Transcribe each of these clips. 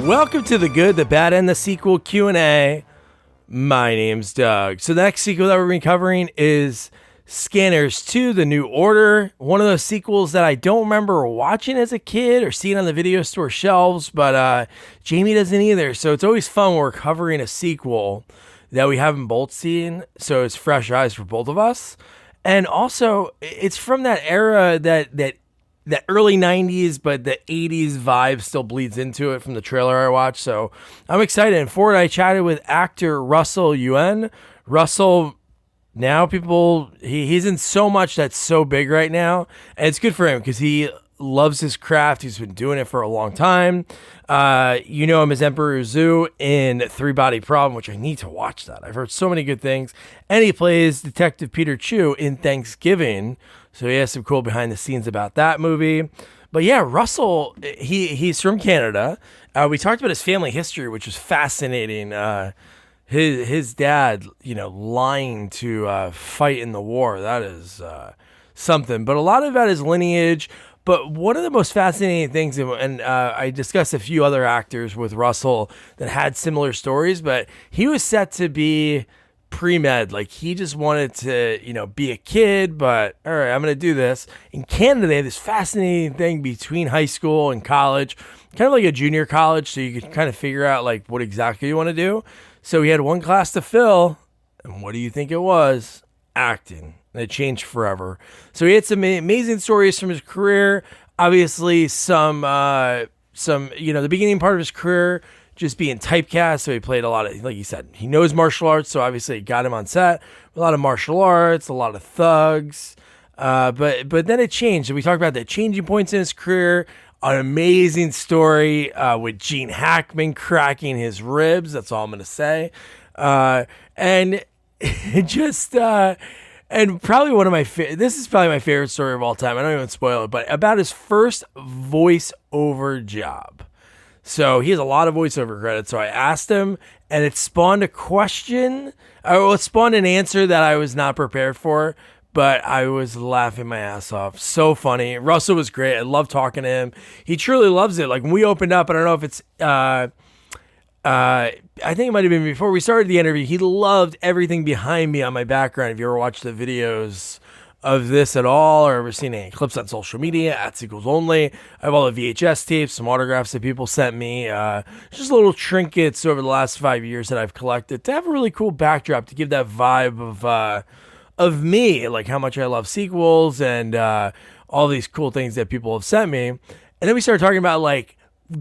Welcome to The Good, the Bad, and the Sequel Q&A. My name's Doug. So the next sequel that we're going to be covering is Scanners 2, The New Order. One of those sequels that I don't remember watching as a kid or seeing on the video store shelves, but Jamie doesn't either. So it's always fun when we're covering a sequel that we haven't both seen, so it's fresh eyes for both of us. And also, it's from that era that early 90s, but the 80s vibe still bleeds into it from the trailer I watched. So I'm excited. And for it, I chatted with actor Russell Yuen. Russell, now he's in so much that's so big right now. And it's good for him because he loves his craft. He's been doing it for a long time. You know him as Emperor Zoo in Three Body Problem, which I need to watch that. I've heard so many good things. And he plays Detective Peter Chu in Thanksgiving. So he has some cool behind the scenes about that movie. But yeah, Russell, he's from Canada. We talked about his family history, which was fascinating. His dad, lying to fight in the war. That is something. But a lot about his lineage. But one of the most fascinating things, and I discussed a few other actors with Russell that had similar stories, but he was set to be pre-med. Like, he just wanted to, be a kid, but all right, I'm going to do this. In Canada, they have this fascinating thing between high school and college, kind of like a junior college, so you could kind of figure out, like, what exactly you want to do. So he had one class to fill, and what do you think it was? Acting. And it changed forever. So he had some amazing stories from his career. Obviously, some the beginning part of his career, just being typecast. So he played a lot of, like you said, he knows martial arts. So obviously it got him on set. A lot of martial arts, a lot of thugs. But then it changed. And we talked about the changing points in his career. An amazing story with Gene Hackman cracking his ribs. That's all I'm going to say. And probably one of my this is probably my favorite story of all time. I don't even spoil it, but about his first voiceover job. So he has a lot of voiceover credits. So I asked him, and it spawned a question. It spawned an answer that I was not prepared for, but I was laughing my ass off. So funny. Russell was great. I love talking to him. He truly loves it. Like, when we opened up, I don't know if it's, I think it might have been before we started the interview, he loved everything behind me on my background. If you ever watched the videos of this at all, or ever seen any clips on social media, at Sequels Only, I have all the VHS tapes, some autographs that people sent me, just little trinkets over the last 5 years that I've collected to have a really cool backdrop to give that vibe of me, like how much I love sequels and all these cool things that people have sent me. And then we started talking about, like,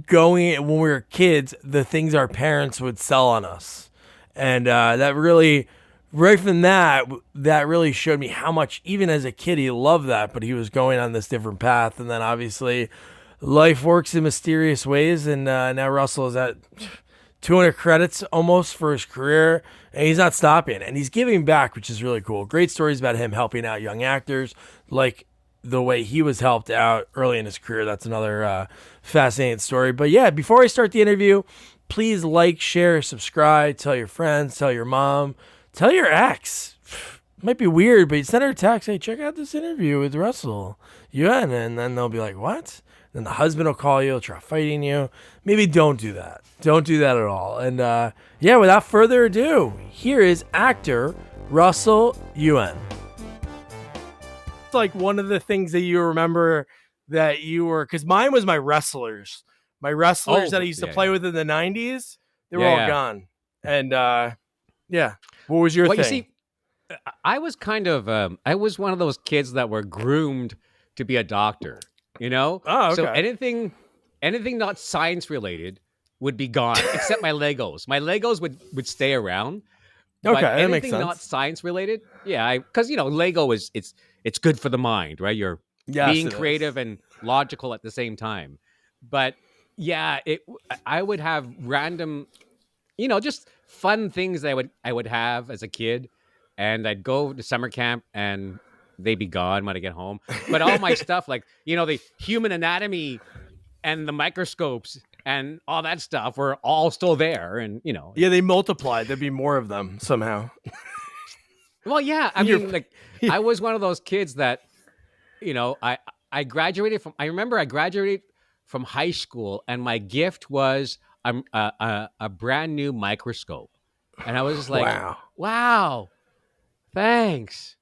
going when we were kids, the things our parents would sell on us. And that really, right from that really showed me how much, even as a kid, he loved that, but he was going on this different path. And then obviously life works in mysterious ways. And now Russell is at 200 credits almost for his career, and he's not stopping. And he's giving back, which is really cool. Great stories about him helping out young actors, like the way he was helped out early in his career. That's another fascinating story. But yeah, before I start the interview, please like, share, subscribe, tell your friends, tell your mom, tell your ex. Might be weird, but you send her a text, hey, check out this interview with Russell Yuen, and then they'll be like, what? Then the husband will call you, he'll try fighting you. Maybe don't do that. Don't do that at all. And yeah, without further ado, here is actor Russell Yuen. Like, one of the things that you remember that you were, because mine was my wrestlers that I used to play with in the 90s, they were all gone. And yeah, what was your thing? You see, I was kind of I was one of those kids that were groomed to be a doctor, Oh, okay. So anything not science related would be gone, except my Legos. My Legos would stay around. Okay, but that anything makes sense. Not science related, because Lego is it's good for the mind, right? You're being creative and logical at the same time. But yeah, I would have random, just fun things that I would have as a kid, and I'd go to summer camp and they'd be gone when I get home. But all my stuff, like the human anatomy and the microscopes and all that stuff were all still there, and yeah, they multiplied. There'd be more of them somehow. Well, yeah, I mean, like, I was one of those kids that, I graduated from high school, and my gift was a brand new microscope, and I was just like, Wow. wow, thanks.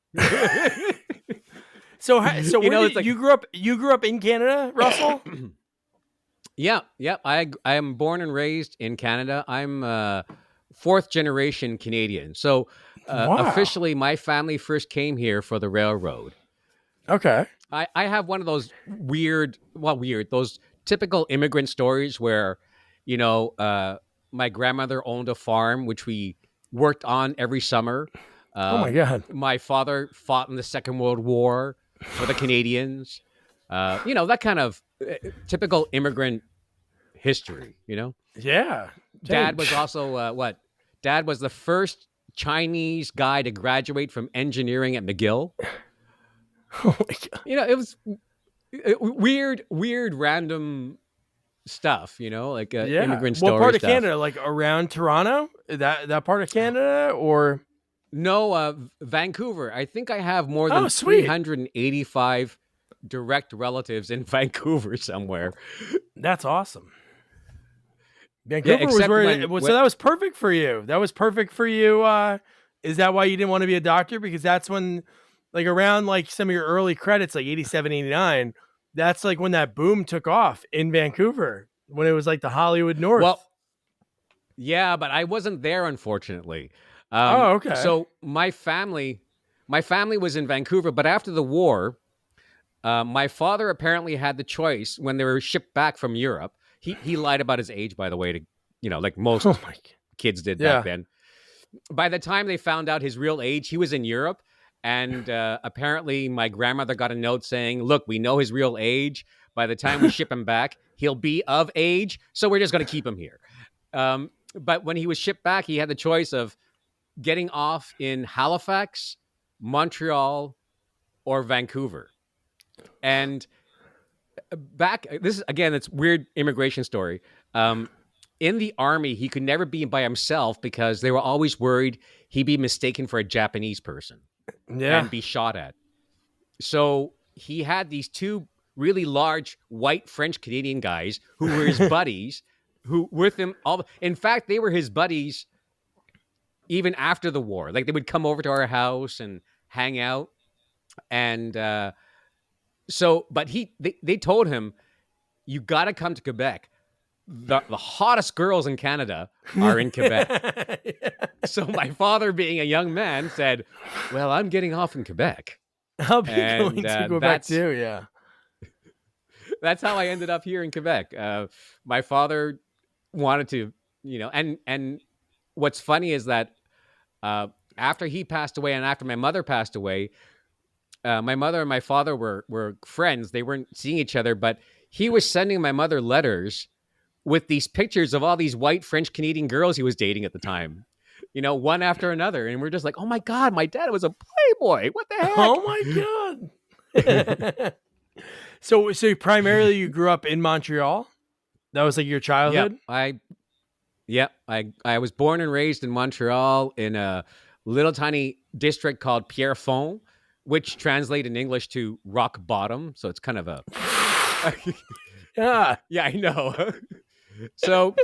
So where did you grew up? You grew up in Canada, Russell? Yeah. I am born and raised in Canada. I'm fourth generation Canadian. So Wow. officially, my family first came here for the railroad. Okay. I have one of those those typical immigrant stories where, my grandmother owned a farm which we worked on every summer. Oh my God. My father fought in the Second World War for the Canadians. That kind of typical immigrant history. Yeah. Dad was also Dad was the first Chinese guy to graduate from engineering at McGill. Oh my God. It was weird, random stuff. Like immigrant story. What part of stuff. Canada? Like around Toronto? That part of Canada, or no? Vancouver. I think I have more than 385 direct relatives in Vancouver somewhere. That's awesome. Vancouver was where so that was perfect for you. That was perfect for you. Is that why you didn't want to be a doctor? Because that's when, like, around like some of your early credits, like 87, 89, that's like when that boom took off in Vancouver, when it was like the Hollywood North. Well, yeah, but I wasn't there, unfortunately. Okay. So my family was in Vancouver, but after the war, my father apparently had the choice when they were shipped back from Europe. He lied about his age, by the way, to like most kids did back then. By the time they found out his real age, he was in Europe, and apparently my grandmother got a note saying, "Look, we know his real age. By the time we ship him back, he'll be of age, so we're just going to keep him here." But when he was shipped back, he had the choice of getting off in Halifax, Montreal, or Vancouver. And it's weird immigration story. In the army, he could never be by himself because they were always worried he'd be mistaken for a Japanese person and be shot at. So he had these two really large white French Canadian guys who were his buddies, who with him in fact, they were his buddies even after the war. Like, they would come over to our house and hang out. And but they told him, "You got to come to Quebec. The hottest girls in Canada are in Quebec." So my father, being a young man, said, "Well, I'm getting off in Quebec. I'll be going to Quebec too." Yeah. That's how I ended up here in Quebec. My father wanted to, and what's funny is that after he passed away and after my mother passed away, my mother and my father were friends. They weren't seeing each other, but he was sending my mother letters with these pictures of all these white French Canadian girls he was dating at the time, one after another. And we're just like, "Oh my God, my dad was a playboy. What the heck?" Oh my God. So primarily you grew up in Montreal? That was like your childhood? I was born and raised in Montreal in a little tiny district called Pierrefonds, which translates in English to rock bottom. So it's kind of a yeah, I know. So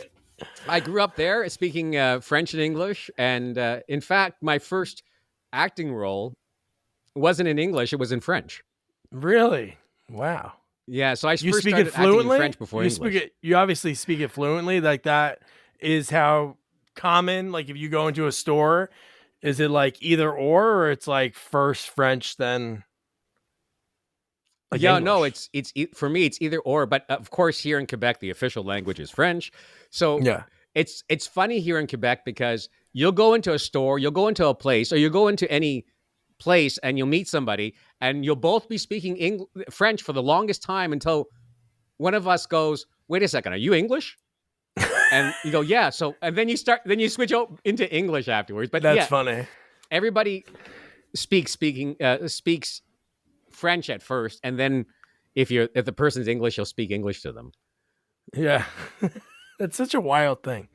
I grew up there speaking French and English. And in fact, my first acting role wasn't in English. It was in French. Really? Wow. Yeah. So I first started acting in French before English. You obviously speak it fluently. Like, that is how common, like if you go into a store, is it like either or it's like first French, then like English? No, it's for me, it's either or. But of course, here in Quebec, the official language is French. So it's funny here in Quebec because you'll go into a store, you'll go into a place, or you'll go into any place and you'll meet somebody and you'll both be speaking French for the longest time until one of us goes, "Wait a second, are you English?" And you go, "Yeah." So, and then you switch into English afterwards. But that's funny. Everybody speaks French at first, and then if the person's English, you'll speak English to them. Yeah. That's such a wild thing.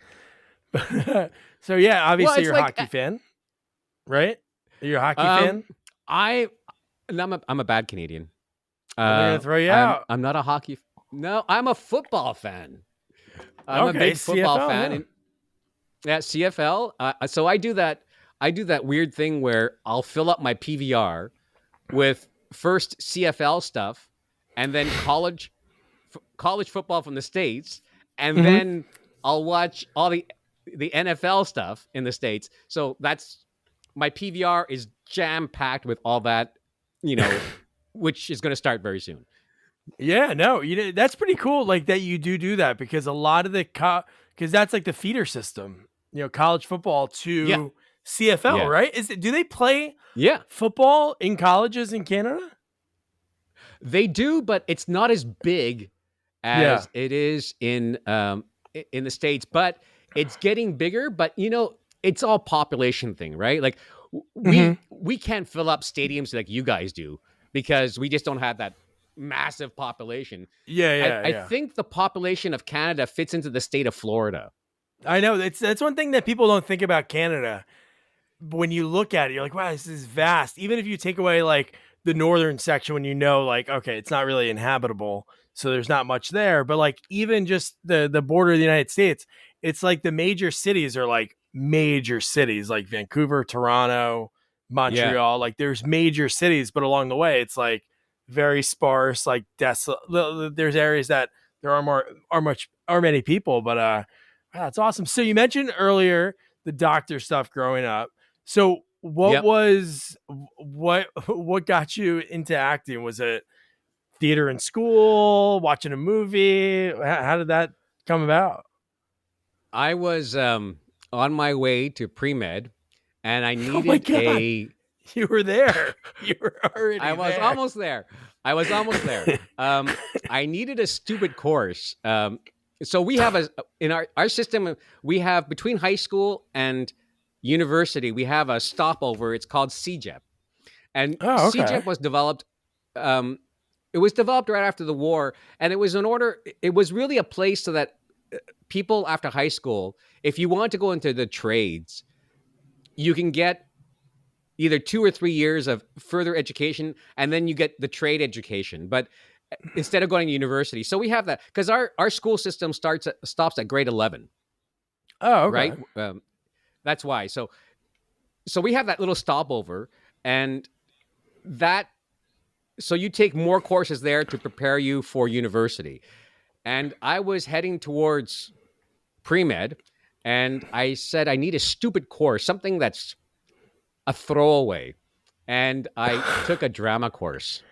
So yeah, obviously you're a hockey fan, right? You're a hockey fan? I'm a bad Canadian. They're gonna throw you out. I'm not a hockey. No, I'm a football fan. I'm a Okay, big football CFL. fan, Yeah. and at CFL. So I do that. I do that weird thing where I'll fill up my PVR with first CFL stuff, and then college football from the States, and Hmm. then I'll watch all the NFL stuff in the States. So that's my PVR is jam packed with all that, you know, which is going to start very soon. Yeah, no, that's pretty cool. Like that you do that because a lot of the because that's like the feeder system. College football Yeah, to CFL, yeah, right? Do they play yeah. football in colleges in Canada? They do, but it's not as big Yeah. as it is in the States. But it's getting bigger. But it's all population thing, right? Like Hmm. we can't fill up stadiums like you guys do because we just don't have that massive population. Yeah, I, yeah, I yeah. think the population of Canada fits into the state of Florida. I know that's one thing that people don't think about Canada. When you look at it, you're like, wow, this is vast. Even if you take away like the northern section, when like, okay, it's not really inhabitable, so there's not much there. But like even just the border of the United States, it's like the major cities are like major cities, like Vancouver, Toronto, Yeah, Montreal. Like there's major cities, but along the way, it's like very sparse, like desolate. There's areas that there are many people, but wow, that's awesome. So you mentioned earlier the doctor stuff growing up. So yep. what got you into acting? Was it theater in school, watching a movie? How did that come about? I was on my way to pre med, and I Oh my needed god, a you were there. You were I already was there. almost there. I was almost there. I needed a stupid course. So we have in our system, we have between high school and university, we have a stopover. It's called CJEP. And Oh, okay. CJEP was developed. Um, it was developed right after the war, and it was in order. It was really a place so that people after high school, if you want to go into the trades, you can get either 2 or 3 years of further education, and then you get the trade education. But instead of going to university, so we have that because our school system stops at grade 11, Oh, right? okay. That's why. So we have that little stopover, and that so you take more courses there to prepare you for university. And I was heading towards pre med, and I said I need a stupid course, something that's a throwaway, and I took a drama course.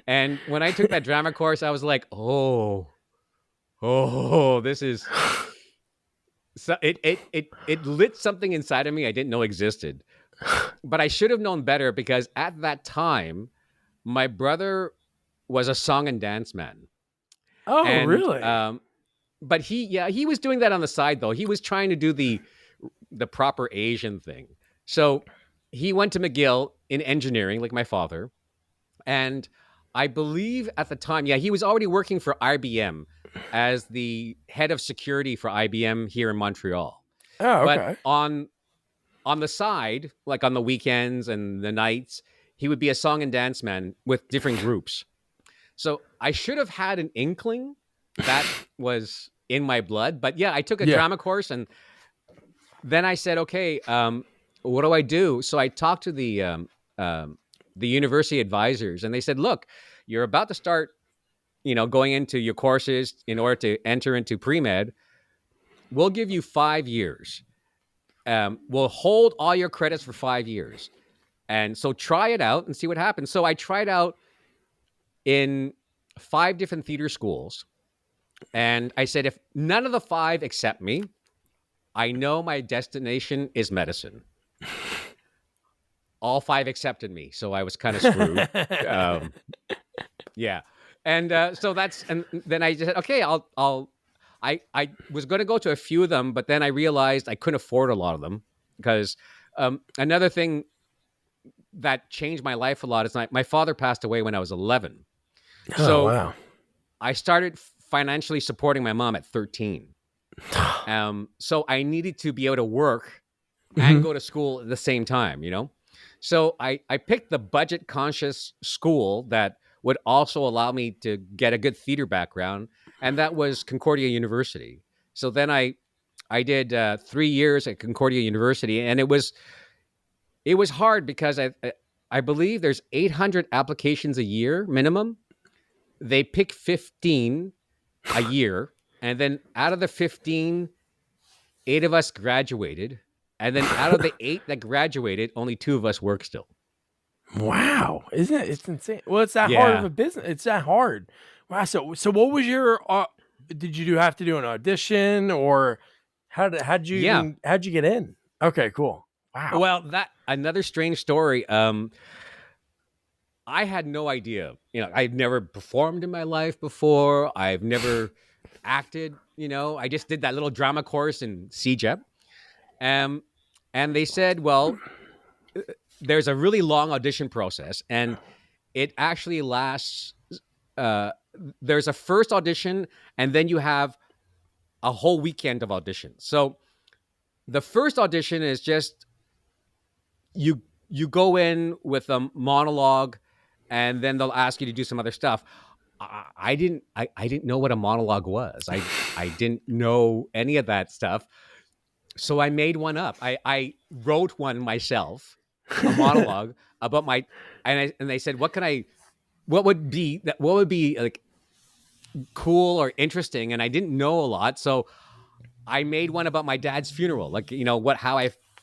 And when I took that drama course, I was like, oh, this is so it lit something inside of me I didn't know existed. But I should have known better because at that time, my brother was a song and dance man. Oh, And really? but he was doing that on the side though. He was trying to do the proper Asian thing. So he went to McGill in engineering, like my father. And I believe at the time, he was already working for IBM as the head of security for IBM here in Montreal. Oh, But okay. on the side, like on the weekends and the nights, he would be a song and dance man with different groups. So I should have had an inkling that was in my blood. But I took a Yeah. drama course, and then I said, okay, what do I do? So I talked to the university advisors, and they said, look, you're about to start, going into your courses in order to enter into pre-med. We'll give you 5 years. We'll hold all your credits for 5 years. And so try it out and see what happens. So I tried out in 5 different theater schools. And I said, if none of the 5 accept me, I know my destination is medicine. All 5 accepted me. So I was kind of screwed. Yeah. And and then I just said, okay, I was going to go to a few of them, but then I realized I couldn't afford a lot of them because another thing that changed my life a lot is my father passed away when I was 11. Oh, So wow. I started financially supporting my mom at 13. So I needed to be able to work and Mhm. go to school at the same time. So I picked the budget conscious school that would also allow me to get a good theater background. and that was Concordia University. So then I did 3 years at Concordia University, and it was hard because I believe there's 800 applications a year minimum. They pick 15 a year, and then out of the 15, 8 of us graduated, and then out of the 8 that graduated, only 2 of us work still. Wow, isn't it? It's insane. Well, it's that hard of a business. It's that hard. Wow. So what was your? Did you have to do an audition, or how'd you get in? Okay, cool. Wow. Well, that another strange story. I had no idea. I've never performed in my life before. I've never acted. I just did that little drama course in CJEP. And they said, well, there's a really long audition process, and it actually lasts. There's a first audition, and then you have a whole weekend of auditions. So the first audition is just you go in with a monologue, and then they'll ask you to do some other stuff. I didn't know what a monologue was. I didn't know any of that stuff. So I made one up. I wrote one myself, a monologue about my, and they said, what would be like cool or interesting? And I didn't know a lot. So I made one about my dad's funeral, like,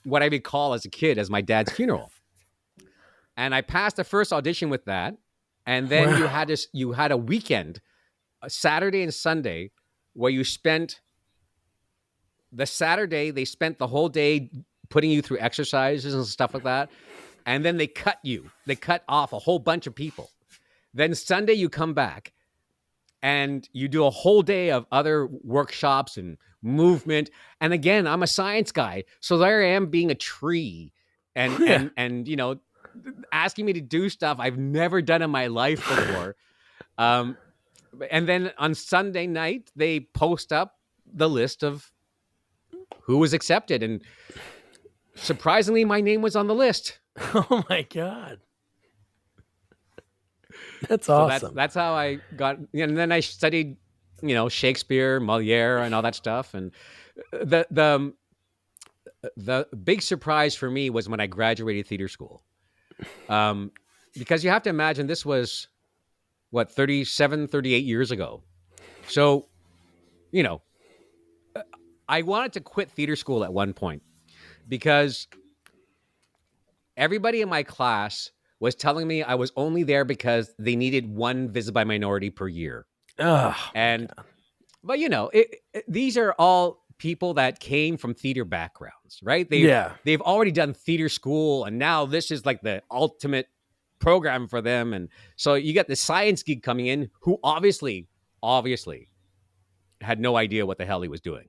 what I would call as a kid as my dad's funeral. And I passed the first audition with that. And then you had a weekend, a Saturday and Sunday, where you spent the Saturday, they spent the whole day putting you through exercises and stuff like that. And then they cut off a whole bunch of people. Then Sunday you come back and you do a whole day of other workshops and movement. And again, I'm a science guy. So there I am being a tree and asking me to do stuff I've never done in my life before. And then on Sunday night, they post up the list of who was accepted. And surprisingly, my name was on the list. Oh my God. That's awesome. So that's how I got, and then I studied, Shakespeare, Moliere, and all that stuff. And the big surprise for me was when I graduated theater school. Because you have to imagine this was 37, 38 years ago. So, I wanted to quit theater school at one point because everybody in my class was telling me I was only there because they needed one visit by minority per year. But these are all people that came from theater backgrounds, right? They've already done theater school, and now this is like the ultimate program for them. And so you got the science geek coming in who obviously had no idea what the hell he was doing.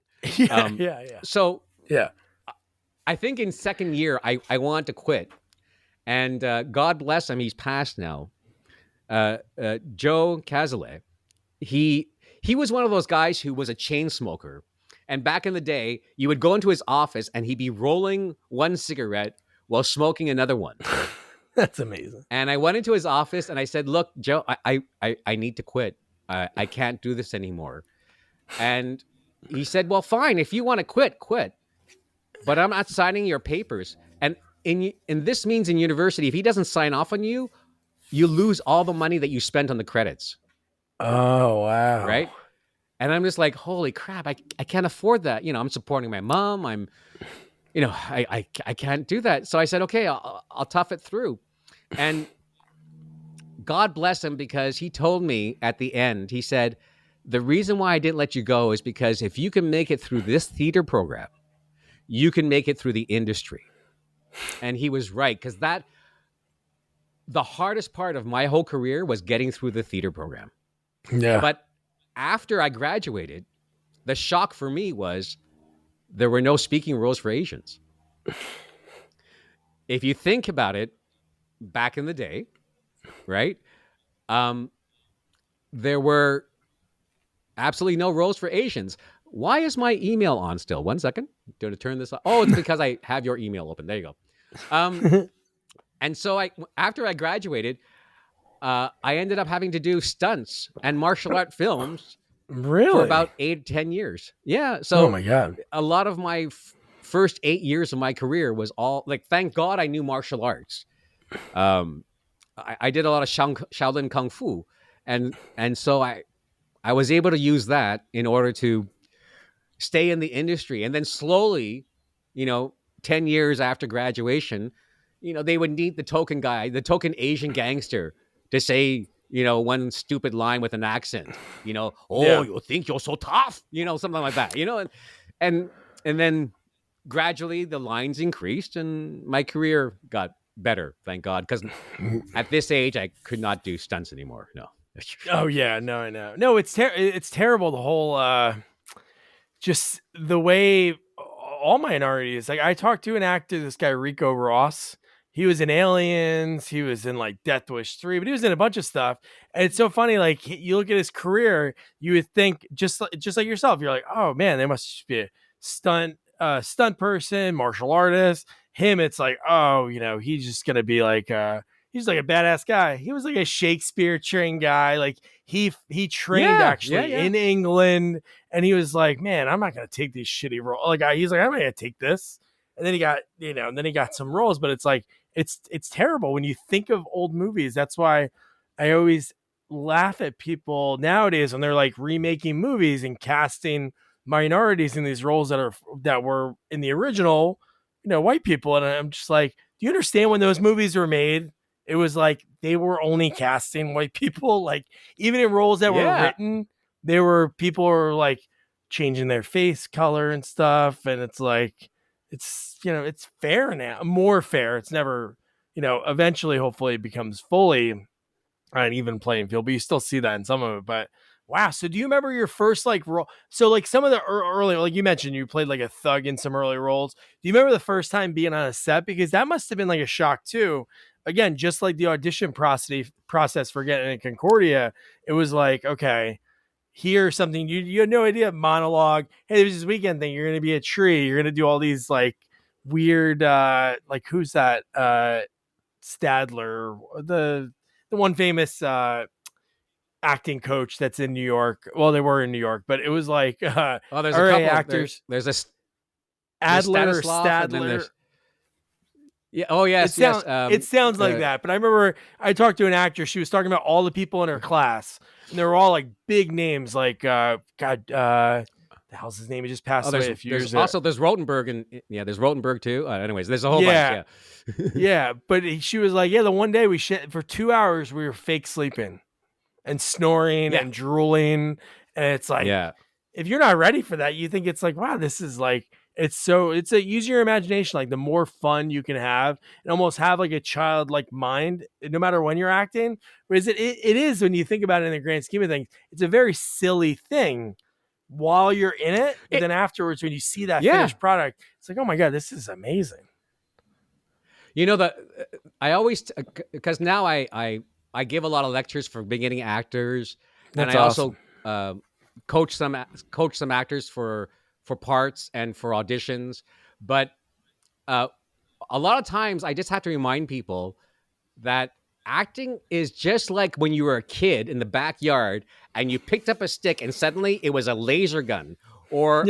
So I think in second year, I wanted to quit. And God bless him, he's passed now. Joe Cazalet, he was one of those guys who was a chain smoker. And back in the day, you would go into his office and he'd be rolling one cigarette while smoking another one. That's amazing. And I went into his office and I said, look, Joe, I need to quit. I can't do this anymore. And he said, well, fine. If you want to quit, but I'm not signing your papers. And this means in university, if he doesn't sign off on you, you lose all the money that you spent on the credits. Oh, wow. Right? And I'm just like, holy crap, I can't afford that. I'm supporting my mom. I can't do that. So I said, okay, I'll tough it through. And God bless him, because he told me at the end, he said, the reason why I didn't let you go is because if you can make it through this theater program, you can make it through the industry. And he was right, because the hardest part of my whole career was getting through the theater program. Yeah. But after I graduated, the shock for me was there were no speaking roles for Asians. If you think about it, back in the day, right? There were absolutely no roles for Asians. Why is my email on still? 1 second. Do to turn this off. Oh, it's because I have your email open. There you go. And so after I graduated, I ended up having to do stunts and martial art films Really? for about 8-10 years. Yeah. Oh So my God. a lot of my first 8 years of my career was all like, thank God I knew martial arts. Um, I did a lot of Shaolin Kung Fu, and so I was able to use that in order to stay in the industry. And then slowly, you know, 10 years after graduation, you know, they would need the token guy, the token Asian gangster to say, you know, one stupid line with an accent, you know, oh, Yeah. you think you're so tough, you know, something like that, you know, and, and then gradually the lines increased and my career got better, thank God. Because at this age, I could not do stunts anymore. No. Oh yeah, no, I know. No, it's terrible. The whole just the way all minorities. Like I talked to an actor, this guy Rico Ross. He was in Aliens. He was in like Death Wish 3, but he was in a bunch of stuff. And it's so funny. Like you look at his career, you would think just like yourself. You're like, oh man, they must be a stunt person, martial artist. Him, it's like, oh, he's just gonna be like he's like a badass guy. He was like a Shakespeare trained guy. Like he trained actually in England, and he was like, man, I'm not gonna take these shitty roles. Like he's like, I'm not gonna take this. And then he got, and then he got some roles, but it's like it's terrible when you think of old movies. That's why I always laugh at people nowadays when they're like remaking movies and casting minorities in these roles that were in the original, white people. And I'm just like, do you understand when those movies were made? It was like they were only casting white people. Like even in roles that were written, people were like changing their face color and stuff. And it's like, it's fair now, more fair. It's never, eventually, hopefully it becomes fully an even playing field, but you still see that in some of it. But wow. So do you remember your first like role? So like some of the early, like you mentioned, you played like a thug in some early roles. Do you remember the first time being on a set? Because that must have been like a shock too. Again, just like the audition process for getting in Concordia, it was like, okay, here's something you had no idea. Monologue. Hey, there's this weekend thing. You're going to be a tree. You're going to do all these like weird, like who's that? Stadler, the one famous, acting coach that's in New York. Well, they were in New York, but it was like, there's a couple actors. There's a Adler or Stadler. Yeah. Oh yes. It sounds like that. But I remember I talked to an actor. She was talking about all the people in her class, and they were all like big names. Like the hell's his name? He just passed away a few years ago. Also, there's Rotenberg, and there's Rotenberg too. Anyways, there's a whole bunch. Yeah, yeah. But she was like, the one day for 2 hours we were fake sleeping and snoring and drooling, and it's like, if you're not ready for that, you think it's like, wow, this is like. It's a use your imagination. Like the more fun you can have and almost have like a childlike mind, no matter when you're acting. Whereas it is when you think about it in the grand scheme of things, it's a very silly thing while you're in it. But then afterwards, when you see that finished product, it's like, oh my God, this is amazing. I always, because now I give a lot of lectures for beginning actors. That's and I awesome. Also coach some actors for parts and for auditions. But a lot of times I just have to remind people that acting is just like when you were a kid in the backyard and you picked up a stick and suddenly it was a laser gun or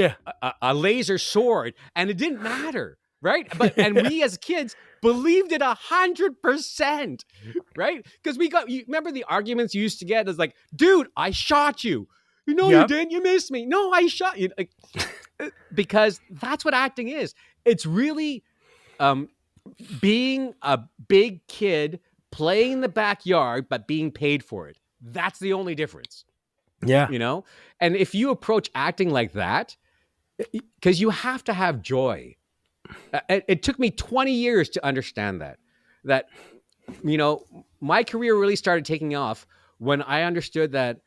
a laser sword, and it didn't matter, right? And we as kids believed it 100%, right? Because you remember the arguments you used to get is like, dude, I shot you. You didn't. You missed me. No, I shot you. Like, because that's what acting is. It's really being a big kid playing in the backyard, but being paid for it. That's the only difference. Yeah. And if you approach acting like that, because you have to have joy. It took me 20 years to understand that, my career really started taking off when I understood that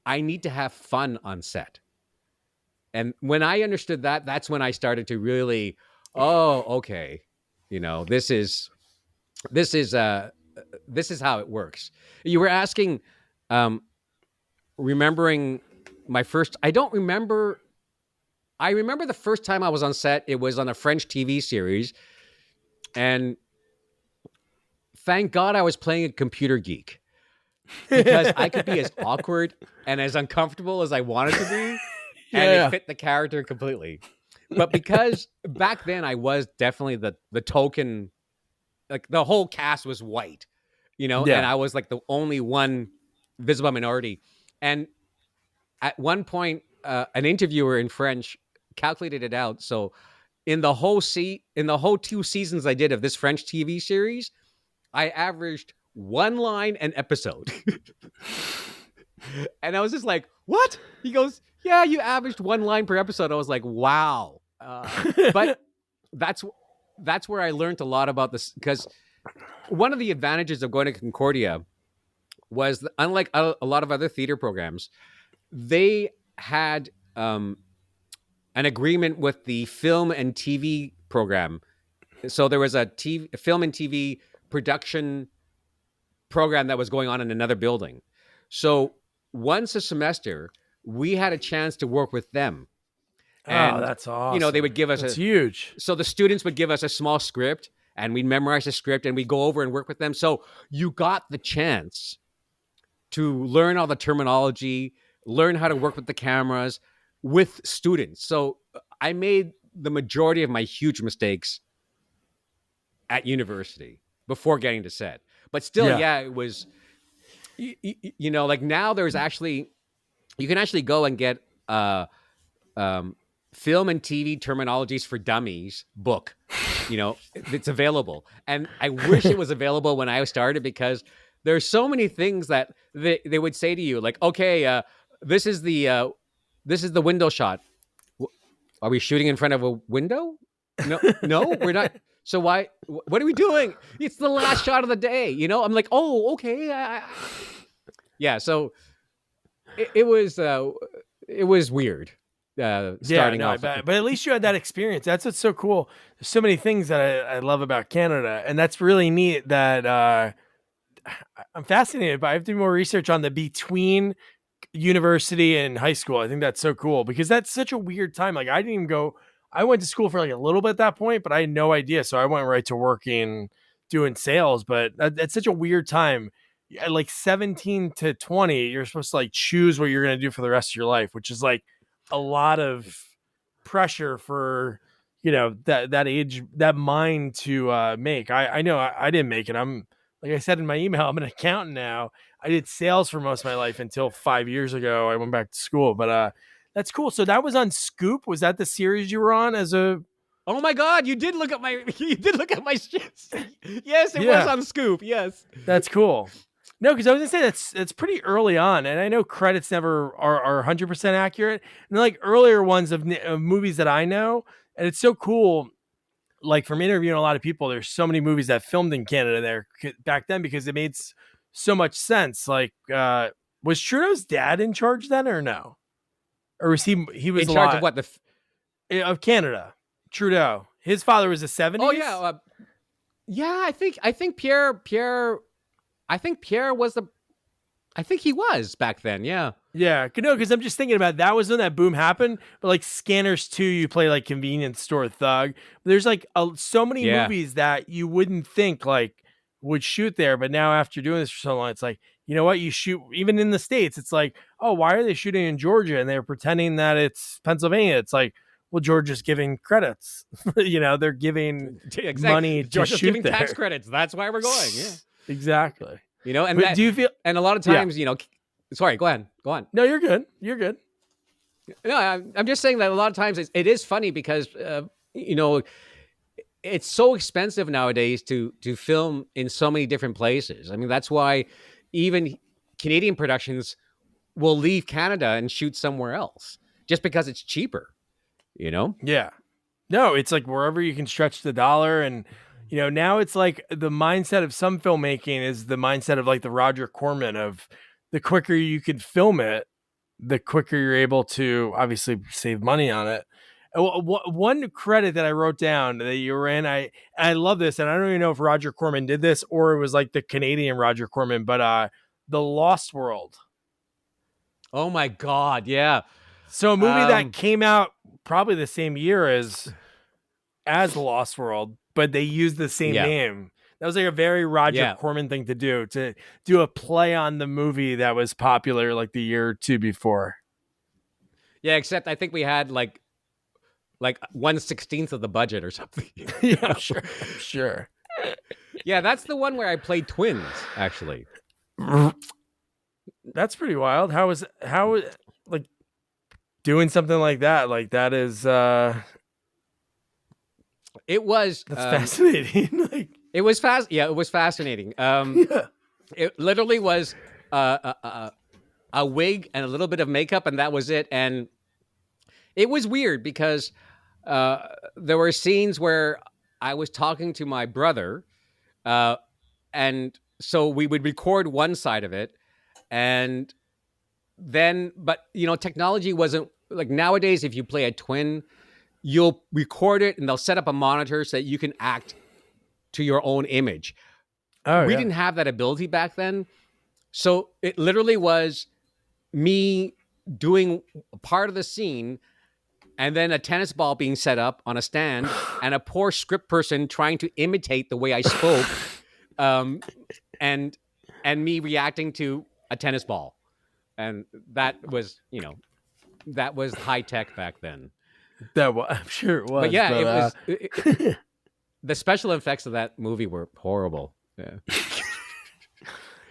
I need to have fun on set. And when I understood that, that's when I started to really, okay, this is how it works. You were asking, remembering my first. I don't remember. I remember the first time I was on set. It was on a French TV series, and thank God I was playing a computer geek, because I could be as awkward and as uncomfortable as I wanted to be, and it fit the character completely. But because back then I was definitely the token, like the whole cast was white, and I was like the only one visible minority. And at one point, an interviewer in French calculated it out. So in the whole 2 seasons I did of this French TV series, I averaged one line an episode. And I was just like, what? He goes, yeah, you averaged one line per episode. I was like, wow. But that's where I learned a lot about this, because one of the advantages of going to Concordia was that, unlike a lot of other theater programs, they had an agreement with the film and TV program. So there was a film and TV production program that was going on in another building. So once a semester, we had a chance to work with them. And, that's awesome. They would give us huge. So the students would give us a small script, and we'd memorize the script, and we'd go over and work with them. So you got the chance to learn all the terminology, learn how to work with the cameras with students. So I made the majority of my huge mistakes at university before getting to set. But still, it was, like now there's actually, you can actually go and get film and TV terminologies for dummies book. It's available. And I wish it was available when I started, because there's so many things that they would say to you, like, okay, this is the window shot. Are we shooting in front of a window? No, we're not. So what are we doing? It's the last shot of the day. I'm like, oh, okay. Yeah. So it was weird. Starting off. But at least you had that experience. That's what's so cool. There's so many things that I love about Canada, and that's really neat that I'm fascinated by. I have to do more research on the between university and high school. I think that's so cool, because that's such a weird time. Like I went to school for like a little bit at that point, but I had no idea. So I went right to working, doing sales, but that's such a weird time. At like 17 to 20, you're supposed to like choose what you're going to do for the rest of your life, which is like a lot of pressure for, that age, that mind to make. I know I didn't make it. I'm, like I said in my email, I'm an accountant now. I did sales for most of my life until 5 years ago. I went back to school, but that's cool. So that was on Scoop. Was that the series you were on as a? Oh my God! You did look at my shits. Yes, it was on Scoop. Yes, that's cool. No, because I was gonna say that's pretty early on, and I know credits never are 100% accurate. And like earlier ones of movies that I know, and it's so cool. Like from interviewing a lot of people, there's so many movies that filmed in Canada there back then, because it made so much sense. Like, was Trudeau's dad in charge then, or no? Or was he was in charge of what of Canada? Trudeau. His father was the 70s. Oh yeah, yeah. I think Pierre. I think Pierre was I think he was back then. Yeah. Yeah. No, because I'm just thinking about that was when that boom happened. But like Scanners 2, you play like convenience store thug. But there's like so many movies that you wouldn't think like would shoot there. But now after doing this for so long, it's like, you know what? You shoot even in the States. It's like, oh, why are they shooting in Georgia? And they're pretending that it's Pennsylvania. It's like, well, Georgia's giving credits. They're giving money to Georgia's shoot giving there. Tax credits. That's why we're going. Yeah. Exactly. And do you feel? And a lot of times, sorry, go ahead. Go on. No, you're good. You're good. No, I'm just saying that a lot of times it is funny because, it's so expensive nowadays to film in so many different places. I mean, that's why even Canadian productions will leave Canada and shoot somewhere else just because it's cheaper, Yeah. No, it's like wherever you can stretch the dollar. And, now it's like the mindset of some filmmaking is the mindset of like the Roger Corman of the quicker you can film it, the quicker you're able to obviously save money on it. One credit that I wrote down that you were in, I love this, and I don't even know if Roger Corman did this or it was like the Canadian Roger Corman, but The Lost World. Oh my God, yeah. So a movie that came out probably the same year as The Lost World, but they used the same name. That was like a very Roger Corman thing to do a play on the movie that was popular like the year or two before. Yeah, except I think we had like 1/16 of the budget or something. Yeah, I'm sure. Yeah, that's the one where I played twins, actually. That's pretty wild. How like doing something like that? Like that is it was that's fascinating. Like it was fast. Yeah, it was fascinating. It literally was a wig and a little bit of makeup, and that was it. And it was weird because there were scenes where I was talking to my brother, and so we would record one side of it, and then, but technology wasn't like nowadays. If you play a twin, you'll record it, and they'll set up a monitor so that you can act to your own image. We didn't have that ability back then, so it literally was me doing part of the scene, and then a tennis ball being set up on a stand, and a poor script person trying to imitate the way I spoke, and me reacting to a tennis ball, and that was high tech back then. I'm sure it was. But yeah, it was. The special effects of that movie were horrible. Yeah.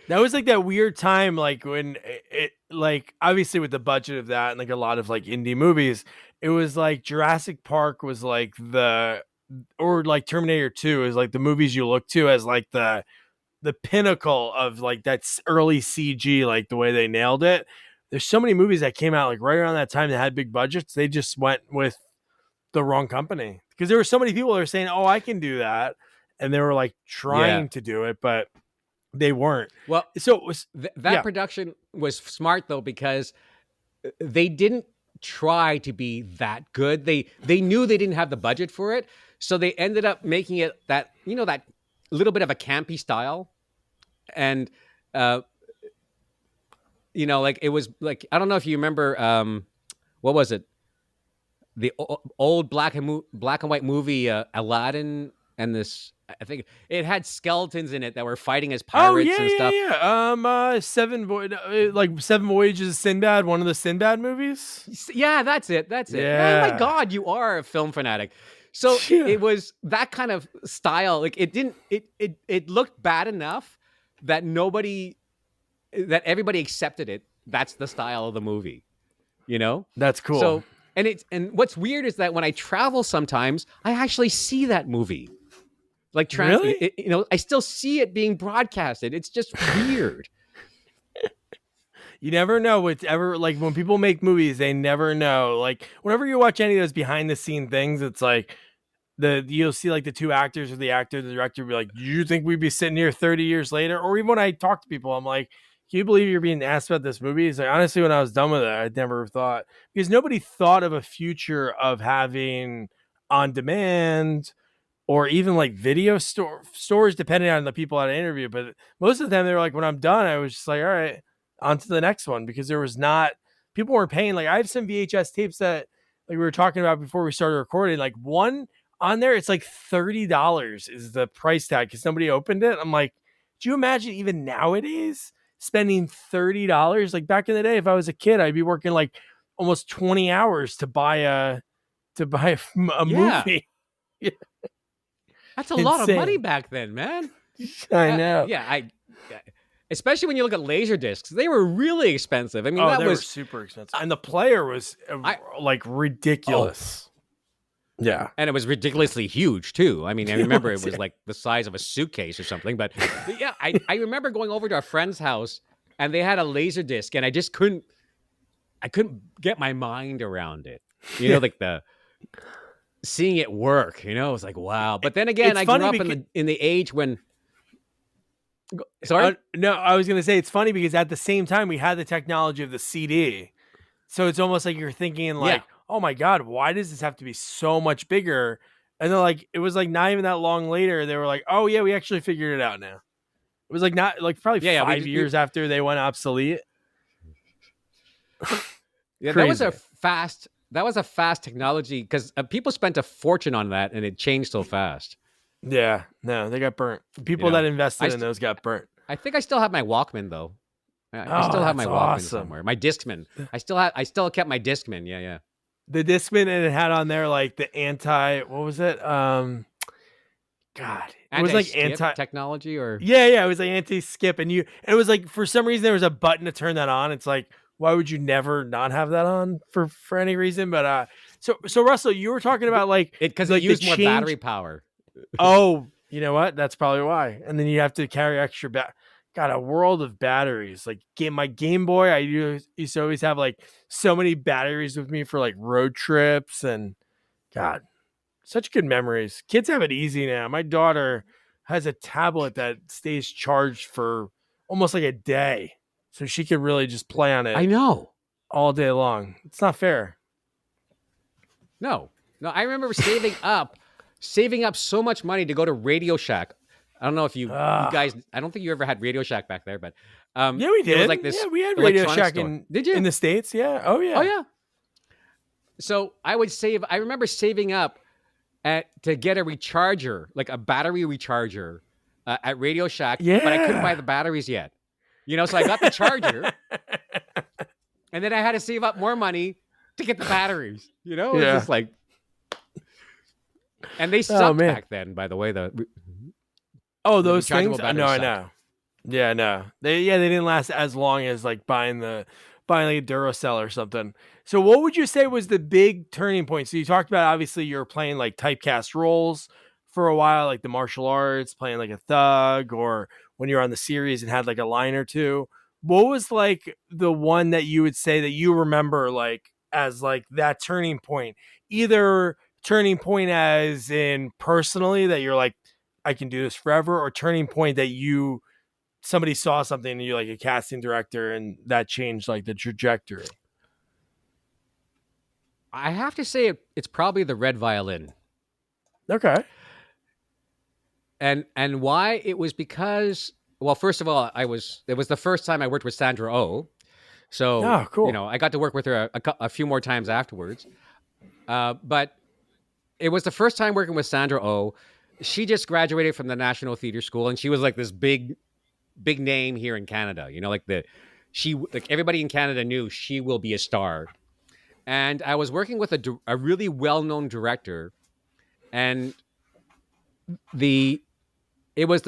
That was like that weird time, like when it like obviously with the budget of that and like a lot of like indie movies, it was like Jurassic Park was like or like Terminator 2 is like the movies you look to as like the pinnacle of like that early CG, like the way they nailed it. There's so many movies that came out like right around that time that had big budgets. They just went with the wrong company because there were so many people that were saying, "Oh, I can do that," and they were like trying to do it, but they weren't. Well, so it was that production was smart though because they didn't try to be that good. They knew they didn't have the budget for it, so they ended up making it that that little bit of a campy style, and like it was like I don't know if you remember what was it? The old black and white movie Aladdin, and this I think it had skeletons in it that were fighting as pirates and stuff. Seven Voyages of Sinbad, one of the Sinbad movies. Yeah, that's it. Yeah. Oh my God, you are a film fanatic. So it was that kind of style. Like it looked bad enough that everybody accepted it. That's the style of the movie. That's cool. So and what's weird is that when I travel sometimes, I actually see that movie. Like really? I still see it being broadcasted. It's just weird. You never know whatever, like when people make movies, they never know. Like whenever you watch any of those behind the scene things, it's like you'll see like the two actors or the actor, the director be like, do you think we'd be sitting here 30 years later? Or even when I talk to people, I'm like, can you believe you're being asked about this movie? It's like, honestly, when I was done with it, I'd never thought, because nobody thought of a future of having on demand or even like video stores, depending on the people at an interview. But most of the time they were like, when I'm done, I was just like, all right, on to the next one, because there was people weren't paying. Like I have some VHS tapes that like we were talking about before we started recording, like one on there, it's like $30 is the price tag because somebody opened it. I'm like, do you imagine even nowadays spending $30? Like back in the day, if I was a kid, I'd be working like almost 20 hours to buy a movie. Yeah. That's a lot of money back then, man. I know. Especially when you look at laser discs, they were really expensive. I mean, they were super expensive, and the player was like ridiculous. Yeah, and it was ridiculously huge too. I mean, I remember it was like the size of a suitcase or something. But yeah, I remember going over to a friend's house, and they had a laser disc, and I just couldn't get my mind around it. Like seeing it work. It was like wow. But then again, I grew up in the age when. Sorry? No, I was going to say it's funny because at the same time we had the technology of the CD. So it's almost like you're thinking like, oh my God, why does this have to be so much bigger? And then like, it was like not even that long later, they were like, oh yeah, we actually figured it out now. It was like not like probably 5 years after they went obsolete. Yeah, that was a fast technology because people spent a fortune on that and it changed so fast. Yeah, no, they got burnt. People that invested in those got burnt. I think I still have my Walkman though. I Oh, still have that's my Walkman awesome. somewhere. My Discman. I still kept my Discman. Yeah, yeah. The Discman, and it had on there like the anti. What was it? God, it was like anti technology, or yeah, it was like anti-skip, and it was like for some reason there was a button to turn that on. It's like, why would you never not have that on for any reason? But so Russell, you were talking about like because like it used more battery power. Oh, you know what? That's probably why. And then you have to carry extra got a world of batteries. Like my Game Boy, I used to always have like so many batteries with me for like road trips, and God, such good memories. Kids have it easy now. My daughter has a tablet that stays charged for almost like a day, so she can really just play on it. I know, all day long. It's not fair. No, I remember saving up so much money to go to Radio Shack. I don't know if you guys. I don't think you ever had Radio Shack back there, but yeah, we did. It was like this. Yeah, we had Radio Shack store. Did you in the States? Yeah. Oh yeah. Oh yeah. So I would save. I remember saving up to get a recharger, like a battery recharger, at Radio Shack. Yeah. But I couldn't buy the batteries yet. So I got the charger, and then I had to save up more money to get the batteries. It was just like, and they sucked back then. By the way, those things. No, I know. Yeah, no, they didn't last as long as like buying like a Duracell or something. So what would you say was the big turning point? So you talked about, obviously you're playing like typecast roles for a while, like the martial arts, playing like a thug, or when you're on the series and had like a line or two. What was like the one that you would say that you remember like as like that turning point? Either turning point as in personally that you're like, I can do this forever, or turning point that somebody saw something and you're like a casting director and that changed like the trajectory? I have to say it's probably the Red Violin. Okay. And why? It was because, well, first of all, it was the first time I worked with Sandra Oh. So, cool. I got to work with her a few more times afterwards. But it was the first time working with Sandra Oh. She just graduated from the National Theatre School, and she was like this big name here in Canada. Like everybody in Canada knew she will be a star. And I was working with a really well-known director, and it was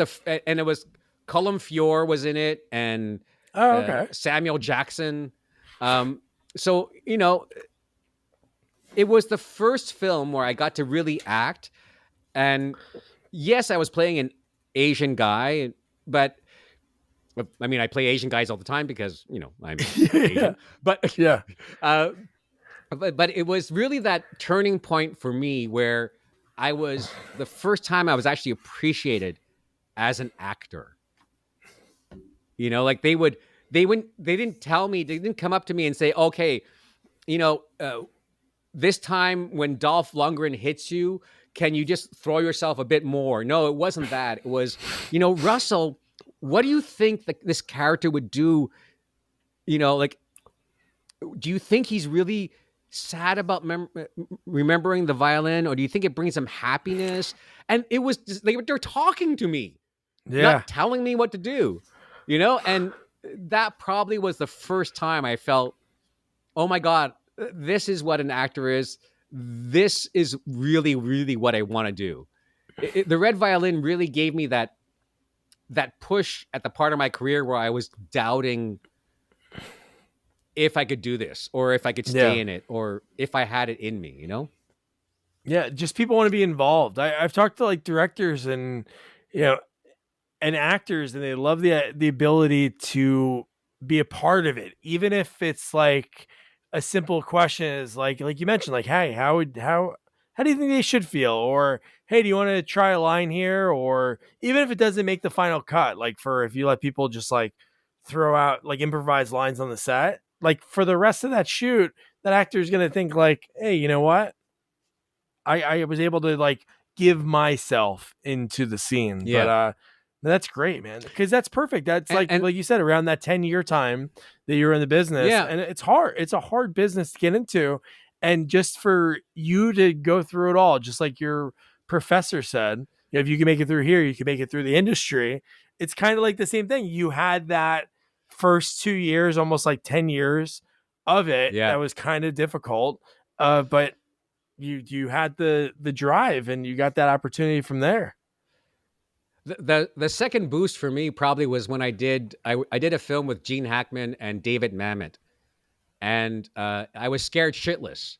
Colm Feore was in it, and Samuel Jackson. So it was the first film where I got to really act, and yes, I was playing an Asian guy, but I mean, I play Asian guys all the time because I'm Asian. But yeah. But it was really that turning point for me where I was the first time I was actually appreciated as an actor. Like they didn't tell me, they didn't come up to me and say, okay, this time when Dolph Lundgren hits you, can you just throw yourself a bit more? No, it wasn't that. It was, Russell, what do you think that this character would do? Like, do you think he's really sad about remembering the violin, or do you think it brings him happiness? And it was just, they're talking to me, not telling me what to do, and that probably was the first time I felt, oh my God, this is what an actor is. This is really, really what I want to do. The Red Violin really gave me that push at the part of my career where I was doubting if I could do this, or if I could stay in it, or if I had it in me, Yeah, just people want to be involved. I've talked to like directors and and actors, and they love the ability to be a part of it, even if it's like a simple question is like you mentioned, like, hey, how do you think they should feel, or hey, do you want to try a line here, or even if it doesn't make the final cut, like if you let people just like throw out like improvised lines on the set, like for the rest of that shoot, that actor is going to think like, hey, you know what? I was able to like give myself into the scene. Yeah. But that's great, man. Because that's perfect. That's like you said, around that 10-year time that you're in the business. Yeah. And it's hard. It's a hard business to get into. And just for you to go through it all, just like your professor said, if you can make it through here, you can make it through the industry. It's kind of like the same thing. You had that first 2 years, almost like 10 years of it. Yeah. That was kind of difficult. But you had the drive and you got that opportunity from there. The second boost for me probably was when I did a film with Gene Hackman and David Mamet, and I was scared shitless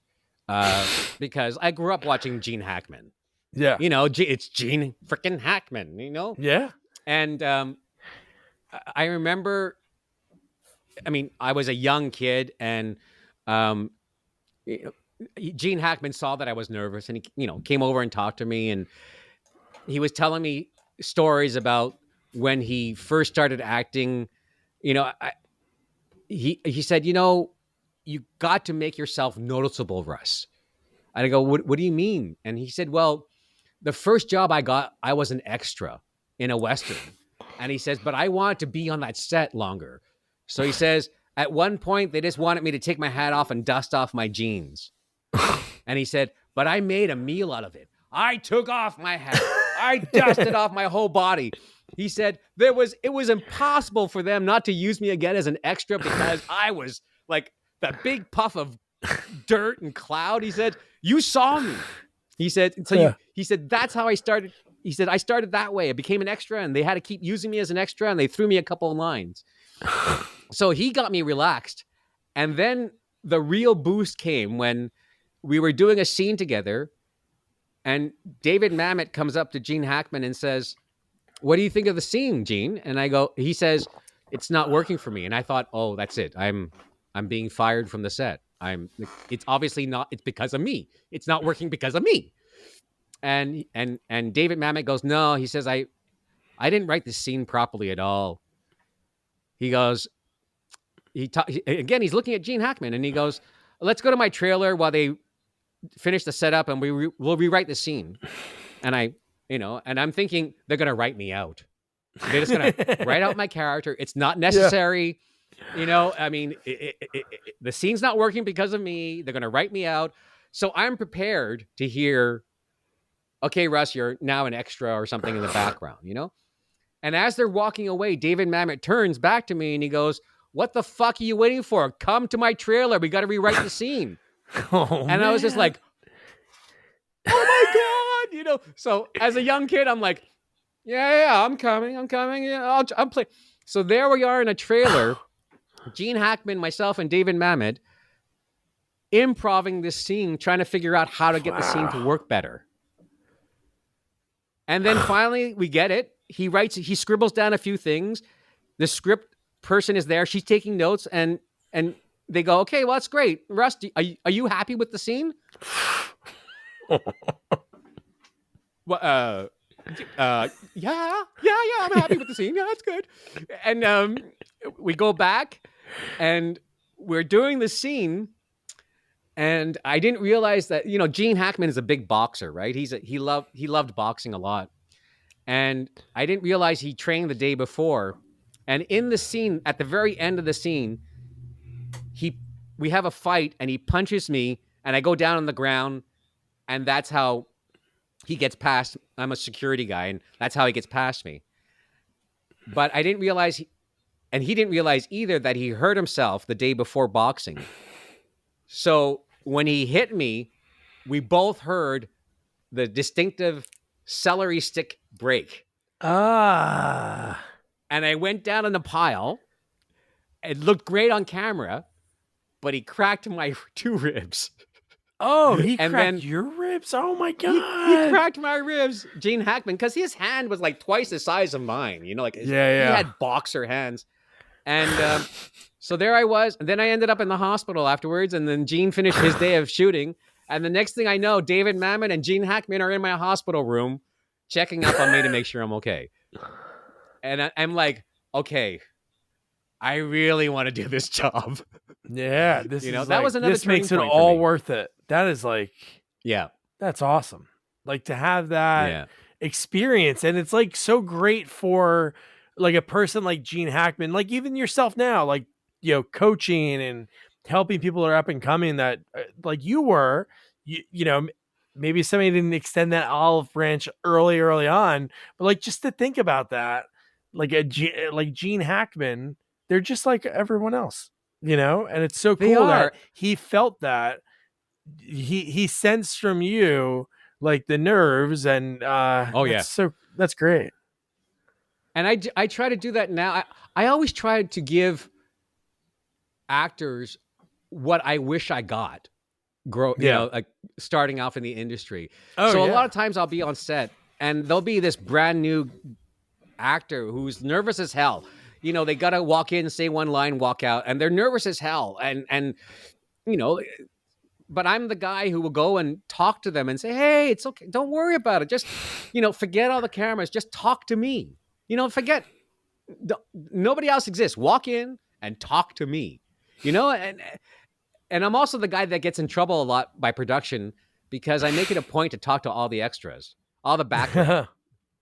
because I grew up watching Gene Hackman. Yeah, it's Gene freaking Hackman. Yeah, and I remember. I mean, I was a young kid, and Gene Hackman saw that I was nervous, and he came over and talked to me, and he was telling me stories about when he first started acting. He said, you got to make yourself noticeable, Russ. And I go, what do you mean? And he said, well, the first job I got, I was an extra in a Western. And he says, but I wanted to be on that set longer. So he says, at one point, they just wanted me to take my hat off and dust off my jeans. And he said, but I made a meal out of it. I took off my hat. I dusted off my whole body. He said it was impossible for them not to use me again as an extra because I was like that big puff of dirt and cloud. He said, you saw me. He said, he said, that's how I started. He said, I started that way. I became an extra and they had to keep using me as an extra and they threw me a couple of lines. So he got me relaxed. And then the real boost came when we were doing a scene together and David Mamet comes up to Gene Hackman and says, what do you think of the scene, Gene? And he says, it's not working for me. And I thought, oh, that's it. I'm being fired from the set. It's obviously not, it's because of me. It's not working because of me. And David Mamet goes, no, he says, I didn't write the scene properly at all. He goes, again, he's looking at Gene Hackman and he goes, let's go to my trailer while they finish the setup and we'll rewrite the scene. And and I'm thinking they're going to write me out. They're just going to write out my character. It's not necessary. Yeah. I mean, the scene's not working because of me. They're going to write me out. So I'm prepared to hear, okay, Russ, you're now an extra or something in the background, And as they're walking away, David Mamet turns back to me and he goes, what the fuck are you waiting for? Come to my trailer. We got to rewrite the scene. And I was just like, oh my God, So as a young kid, I'm like, yeah, I'm coming. Yeah, I'm playing. So there we are in a trailer, Gene Hackman, myself, and David Mamet improving this scene, trying to figure out how to get the scene to work better. And then finally we get it. He scribbles down a few things. The script person is there. She's taking notes and they go, okay, well, that's great. Russ, are you happy with the scene? Well, yeah, I'm happy with the scene. Yeah, that's good. And we go back and we're doing the scene. And I didn't realize that, Gene Hackman is a big boxer, right? He loved boxing a lot. And I didn't realize he trained the day before. And in the scene, at the very end of the scene, we have a fight and he punches me and I go down on the ground and that's how he gets past. I'm a security guy and that's how he gets past me. But I didn't realize, and he didn't realize either, that he hurt himself the day before boxing. So when he hit me, we both heard the distinctive celery stick break. Ah. And I went down in the pile. It looked great on camera, but he cracked my 2 ribs. Oh, he cracked your ribs? Oh, my God. He cracked my ribs, Gene Hackman, because his hand was like twice the size of mine. He had boxer hands. And so there I was. And then I ended up in the hospital afterwards. And then Gene finished his day of shooting. And the next thing I know, David Mamet and Gene Hackman are in my hospital room checking up on me to make sure I'm okay. And I'm like, okay, I really want to do this job. Yeah, this was another. This makes it all worth it. That is like, yeah, that's awesome. Like to have that experience, and it's like so great for like a person like Gene Hackman, like even yourself now, like coaching and helping people that are up and coming. That like you were, maybe somebody didn't extend that olive branch early on, but like just to think about that, like like Gene Hackman, they're just like everyone else, and it's so They cool that are. he felt that he sensed from you like the nerves, and Oh yeah. that's great. And I try to do that now. I always try to give actors what I wish I got. Yeah. Like starting off in the industry. Oh So a lot yeah. of times I'll be on set and there'll be this brand new actor who's nervous as hell. They gotta walk in, say one line, walk out, and they're nervous as hell. And you know, but I'm the guy who will go and talk to them and say, "Hey, it's okay. Don't worry about it. Just, forget all the cameras. Just talk to me. Forget nobody else exists. Walk in and talk to me. And I'm also the guy that gets in trouble a lot by production because I make it a point to talk to all the extras, all the background.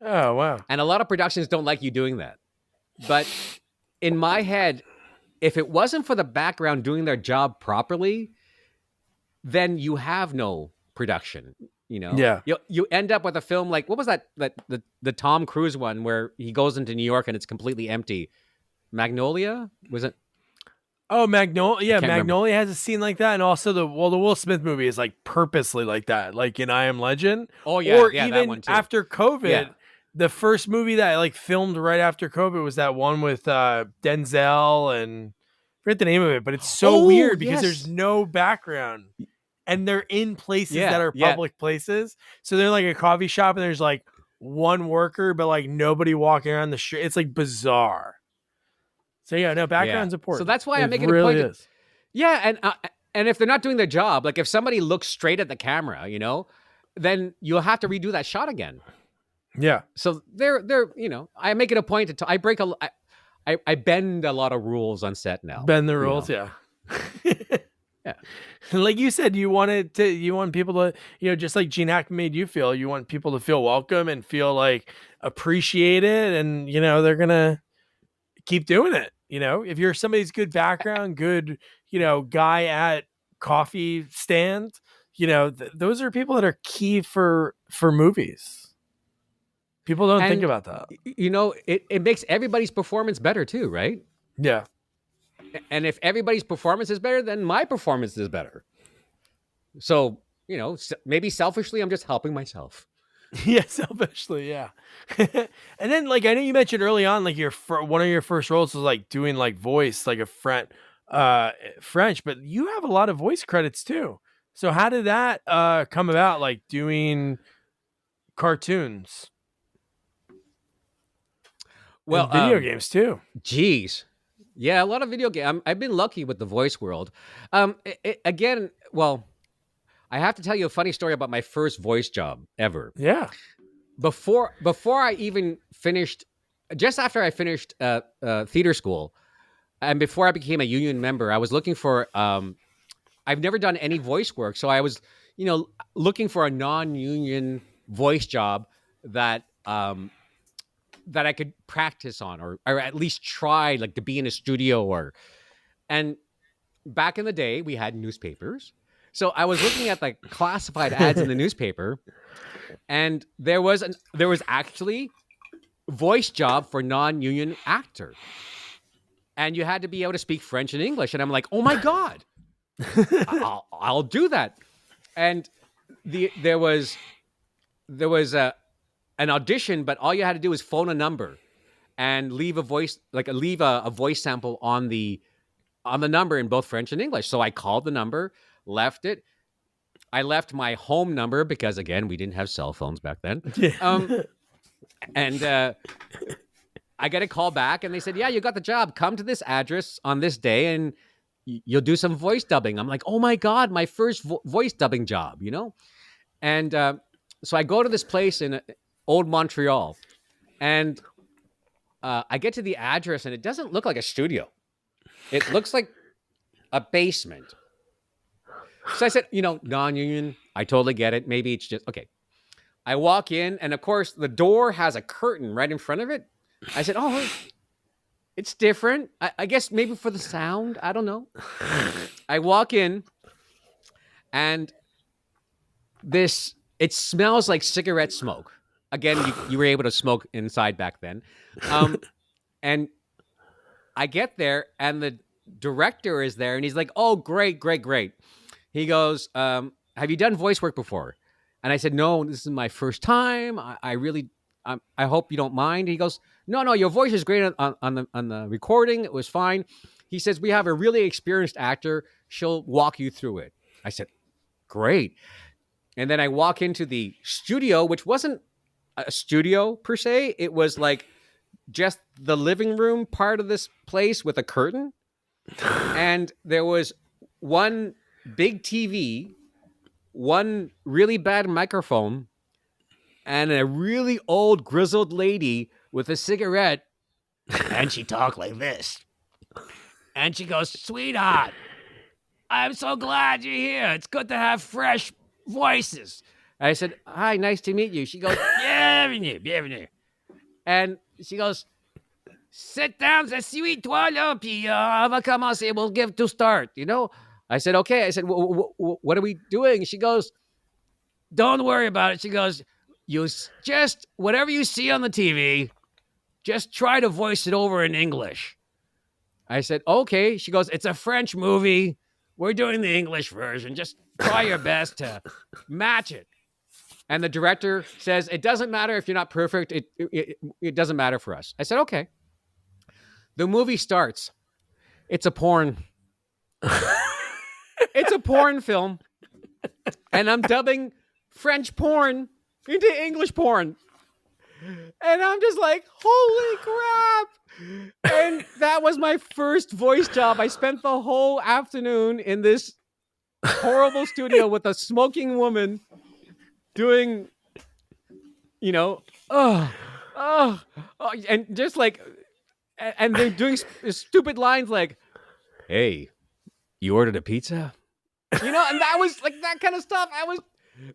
Oh wow. And a lot of productions don't like you doing that. But in my head, if it wasn't for the background doing their job properly, then you have no production. Yeah. You end up with a film like, what was that the Tom Cruise one where he goes into New York and it's completely empty? Magnolia? Was it? Oh, Magnolia. Yeah, Remember. Magnolia has a scene like that, and also the Will Smith movie is like purposely like that, like in I Am Legend. Oh yeah, or yeah, that even one too. after COVID, Yeah. the first movie that I like filmed right after COVID was that one with Denzel, and I forget the name of it, but it's so weird because there's no background, and they're in places that are public places. So they're like a coffee shop, and there's like one worker, but like nobody walking around the street. It's like bizarre. So yeah, no, background's important. So that's why I make it really a point. And if they're not doing their job, like if somebody looks straight at the camera, then you'll have to redo that shot again. Yeah. So they're I make it a point to I break I bend a lot of rules on set now. Bend the rules, yeah. Yeah. Like you said, you want people to, just like Gene Hackman made you feel, you want people to feel welcome and feel like appreciated, and they're gonna keep doing it. If you're somebody's good background, good, guy at coffee stand, those are people that are key for movies. People don't think about that. It makes everybody's performance better too, right? Yeah. And if everybody's performance is better, then my performance is better. So, maybe selfishly, I'm just helping myself. Yeah, selfishly, yeah. And then, like, I know you mentioned early on, like one of your first roles was like doing like voice, like a French, but you have a lot of voice credits too. So how did that come about? Like doing cartoons, and video games too. Geez, yeah, a lot of video game. I've been lucky with the voice world. Again, well, I have to tell you a funny story about my first voice job ever. Yeah. Before I even finished, just after I finished theater school, and before I became a union member, I was looking for. I've never done any voice work, so I was, looking for a non-union voice job that that I could practice on, or at least try, like to be in a studio and back in the day we had newspapers. So I was looking at like classified ads in the newspaper, and there was actually voice job for non-union actor. And you had to be able to speak French and English. And I'm like, oh my God, I'll do that. And there was an audition, but all you had to do was phone a number and leave a voice sample on the number in both French and English. So I called the number, left it. I left my home number because, again, we didn't have cell phones back then. Yeah. And I get a call back, and they said, yeah, you got the job. Come to this address on this day, and you'll do some voice dubbing. I'm like, oh my God, my first voice dubbing job, And so I go to this place in old Montreal, and I get to the address, and it doesn't look like a studio. It looks like a basement. So I said, non-union, I totally get it. Maybe it's just, okay. I walk in, and of course, the door has a curtain right in front of it. I said, oh, it's different. I guess maybe for the sound. I don't know. I walk in, and this It smells like cigarette smoke. Again, you were able to smoke inside back then. And I get there, and the director is there, and he's like, "Oh, great, great, great." He goes, "Have you done voice work before?" And I said, "No, this is my first time. I really, I hope you don't mind." He goes, "No, no, your voice is great on the recording. It was fine." He says, "We have a really experienced actor. She'll walk you through it." I said, "Great." And then I walk into the studio, which wasn't a studio per se. It was like just the living room part of this place with a curtain. And there was one big TV, one really bad microphone, and a really old grizzled lady with a cigarette. And she talked like this. And she goes, "Sweetheart, I'm so glad you're here. It's good to have fresh voices." I said, "Hi, nice to meet you." She goes, "Bienvenue, bienvenue." And she goes, "Sit down, je suis toi là, puis on va commencer. We'll give to start, you know?" I said, "Okay." I said, "What are we doing?" She goes, "Don't worry about it." She goes, "You just, whatever you see on the TV, just try to voice it over in English." I said, "Okay." She goes, "It's a French movie. We're doing the English version. Just try your best to match it." And the director says, "It doesn't matter if you're not perfect. It doesn't matter for us." I said, "Okay." The movie starts. It's a porn. It's a porn film. And I'm dubbing French porn into English porn. And I'm just like, holy crap. And that was my first voice job. I spent the whole afternoon in this horrible studio with a smoking woman doing, and just like, and they're doing stupid lines like, "Hey, you ordered a pizza?" And that was like that kind of stuff.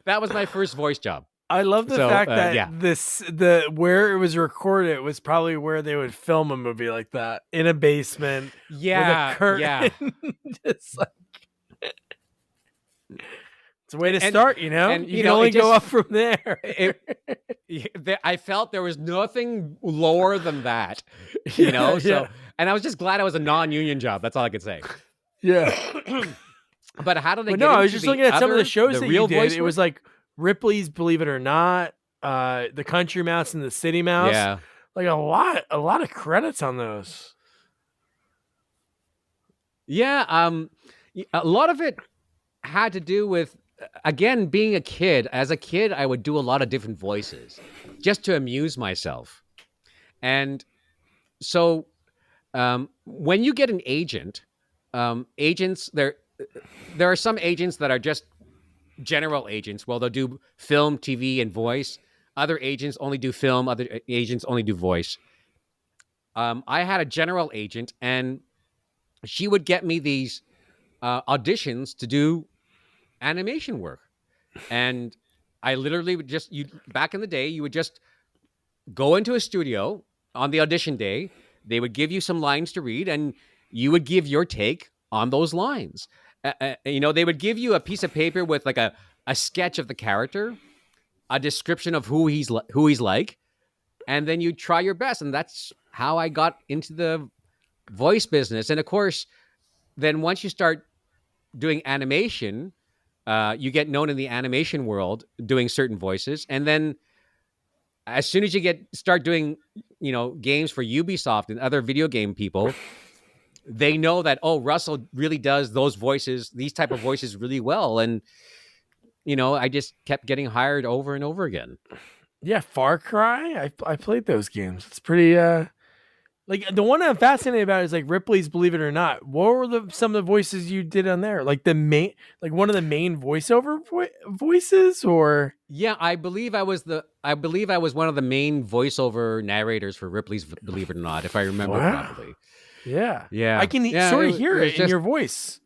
That was my first voice job. I love the fact that where it was recorded was probably where they would film a movie like that, in a basement. Yeah, with a curtain. Just like, it's a way to start, And you can only go up from there. I felt there was nothing lower than that, So, and I was just glad I was a non-union job. That's all I could say. Yeah. But how did I get? No, I was just looking at some of the shows that you did. It was like Ripley's Believe It or Not, the Country Mouse and the City Mouse. Yeah, like a lot of credits on those. Yeah, a lot of it had to do with, again, being a kid. As a kid, I would do a lot of different voices just to amuse myself. And so when you get an agent, agents, there are some agents that are just general agents. Well, they'll do film, TV, and voice. Other agents only do film. Other agents only do voice. I had a general agent, and she would get me these auditions to do animation work. And I literally would just, back in the day, you would just go into a studio on the audition day. They would give you some lines to read, and you would give your take on those lines. They would give you a piece of paper with like a sketch of the character, a description of who he's like, and then you try your best. And that's how I got into the voice business. And of course, then once you start doing animation, you get known in the animation world doing certain voices. And then as soon as you start doing, games for Ubisoft and other video game people, they know that, oh, Russell really does those voices, these type of voices really well. And, I just kept getting hired over and over again. Yeah, Far Cry. I played those games. It's pretty, like the one I'm fascinated about is like Ripley's Believe It or Not. What were some of the voices you did on there? Like one of the main voiceover voices, or? Yeah, I believe I was one of the main voiceover narrators for Ripley's Believe It or Not, if I remember properly. Yeah. Yeah. I can sort of hear it in your voice.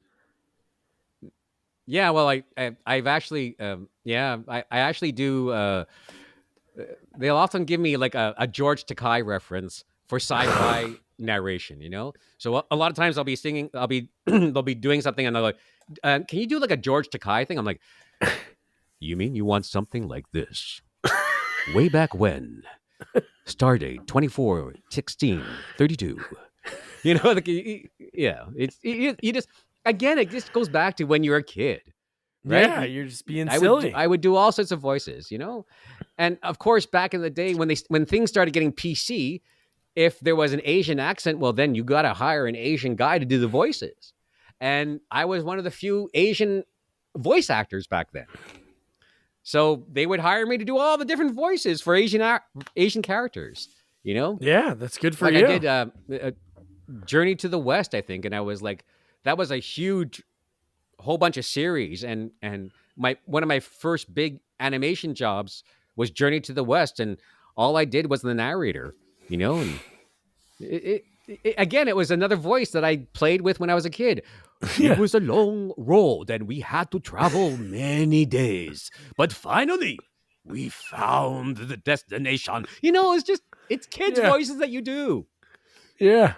Yeah, well, I've actually, I actually do, they'll often give me like a George Takei reference for sci-fi narration, So a lot of times I'll be singing, they'll be doing something and they're like, can you do like a George Takei thing? I'm like, You mean you want something like this? Way back when. Stardate 24/16/32. You know, like, yeah. It's you just again. It just goes back to when you're a kid, right? Yeah, you're just being silly. I would do all sorts of voices, you know, and of course, back in the day when things started getting PC, if there was an Asian accent, well, then you got to hire an Asian guy to do the voices, and I was one of the few Asian voice actors back then. So they would hire me to do all the different voices for Asian characters, you know? Yeah, that's good for like you. I did Journey to the West, I think, and I was like, that was a huge whole bunch of series, and one of my first big animation jobs was Journey to the West, and all I did was the narrator, you know, and again, it was another voice that I played with when I was a kid. Yeah. It was a long road and we had to travel many days, but finally we found the destination. You know, it's kids' voices that you do. Yeah,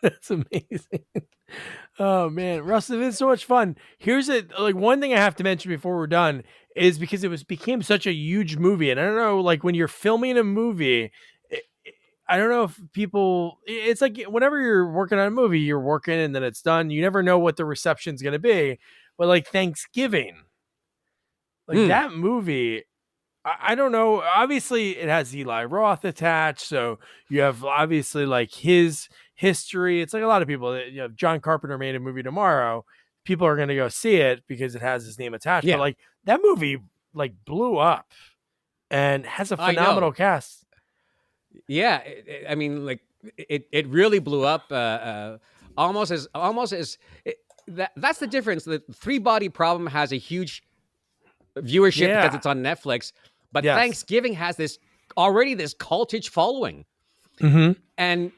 that's amazing. Oh man, Russ, it's been so much fun. Here's one thing I have to mention before we're done is because it became such a huge movie, and I don't know, like when you're filming a movie, I don't know if it's like whenever you're working on a movie, you're working and then it's done. You never know what the reception's going to be. But like Thanksgiving, that movie, I don't know. Obviously, it has Eli Roth attached. So you have obviously like his history. It's like a lot of people, you know, John Carpenter made a movie tomorrow. People are going to go see it because it has his name attached. Yeah. But like that movie like blew up and has a phenomenal cast. Yeah, I mean, like it really blew up. Almost as that's the difference. The Three Body Problem has a huge viewership because it's on Netflix, but Thanksgiving has this cultish following. Mm-hmm. And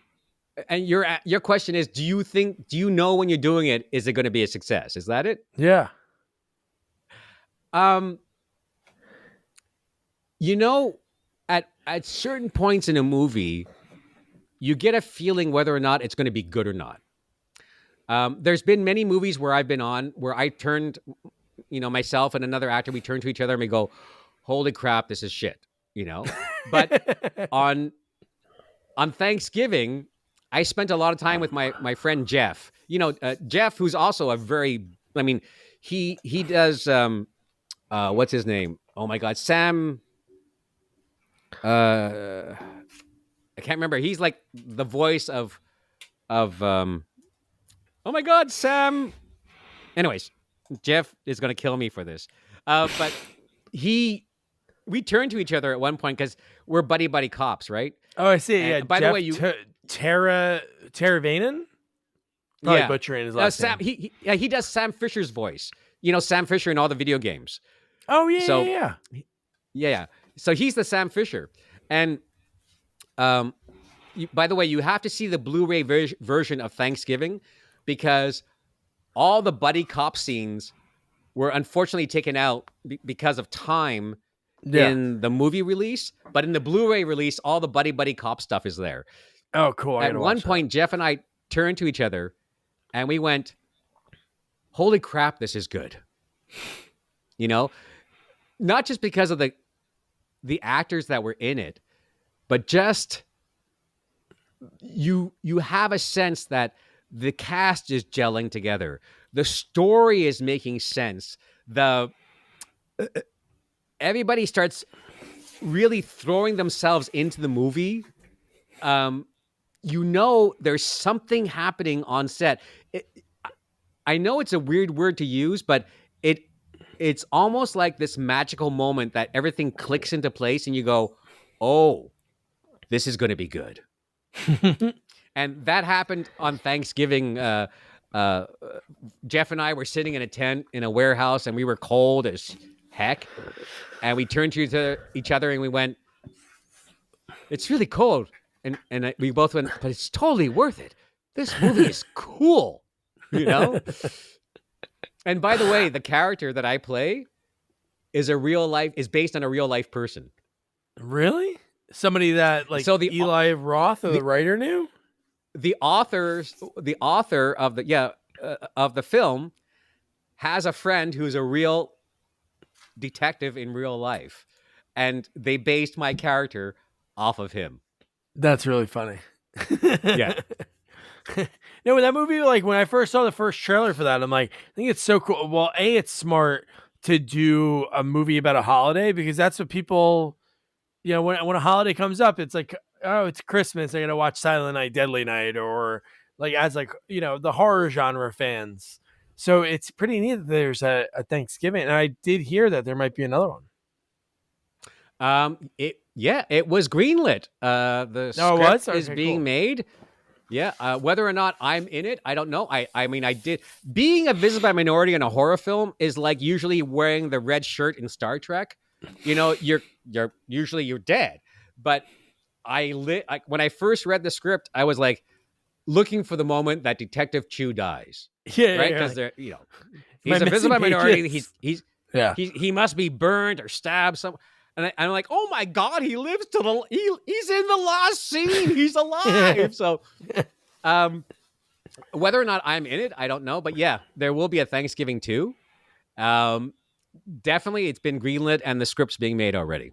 your question is, do you know when you're doing it, is it going to be a success? Is that it? Yeah. You know, at certain points in a movie, you get a feeling whether or not it's going to be good or not. There's been many movies where I've been on where I turned, you know, myself and another actor, we turn to each other and we go, holy crap, this is shit, you know? But on Thanksgiving, I spent a lot of time with my friend Jeff. You know, Jeff, who's also he does, what's his name? Oh my God, Sam... I can't remember. He's like the voice of oh my God, Sam. Anyways, Jeff is going to kill me for this. But we turned to each other at one point because we're buddy cops, right? Oh, I see. Yeah. By the way, Tara Vanen? Probably butchering his last name. He does Sam Fisher's voice. You know, Sam Fisher in all the video games. Oh, yeah. Yeah. So he's the Sam Fisher. And by the way, you have to see the Blu-ray version of Thanksgiving because all the buddy cop scenes were unfortunately taken out because of time in the movie release. But in the Blu-ray release, all the buddy cop stuff is there. Oh, cool. At one point, Jeff and I turned to each other and we went, holy crap, this is good. You know, not just because of the actors that were in it, but just you have a sense that the cast is gelling together. The story is making sense. Everybody starts really throwing themselves into the movie. You know, there's something happening on set. I know it's a weird word to use, but it's almost like this magical moment that everything clicks into place and you go, oh, this is going to be good. And that happened on Thanksgiving. Jeff and I were sitting in a tent in a warehouse and we were cold as heck. And we turned to each other and we went, it's really cold. And we both went, but it's totally worth it. This movie is cool, you know? And by the way, the character that I play is based on a real life person. Really? Somebody that Eli Roth, the writer, knew? The author of the film has a friend who's a real detective in real life, and they based my character off of him. That's really funny. Yeah. No, when that movie, like when I first saw the first trailer for that, I'm like, I think it's so cool. Well, A, it's smart to do a movie about a holiday because that's what people, when a holiday comes up, it's like, oh, it's Christmas. I got to watch Silent Night, Deadly Night, or like as like, the horror genre fans. So it's pretty neat that there's a Thanksgiving. And I did hear that there might be another one. It was greenlit. The script is being made. Yeah, whether or not I'm in it, I don't know. I mean, I did. Being a visible minority in a horror film is like usually wearing the red shirt in Star Trek. You're usually you're dead. But when I first read the script, I was like looking for the moment that Detective Chu dies. Yeah, right, because they're he's a visible minority. He must be burned or stabbed. And I'm like, oh my God, he lives to he's in the last scene. He's alive. So, whether or not I'm in it, I don't know. But yeah, there will be a Thanksgiving too. Definitely, it's been greenlit and the script's being made already.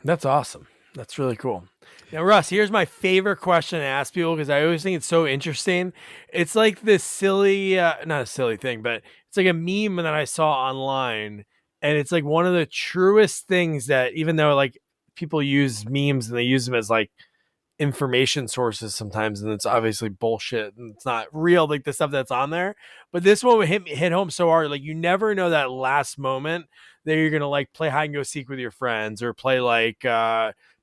That's awesome. That's really cool. Now, Russ, here's my favorite question to ask people because I always think it's so interesting. It's like this silly, not a silly thing, but it's like a meme that I saw online. And it's like one of the truest things that even though like people use memes and they use them as like information sources sometimes, and it's obviously bullshit and it's not real, like the stuff that's on there. But this one would hit home so hard. Like you never know that last moment that you're gonna like play hide and go seek with your friends or play like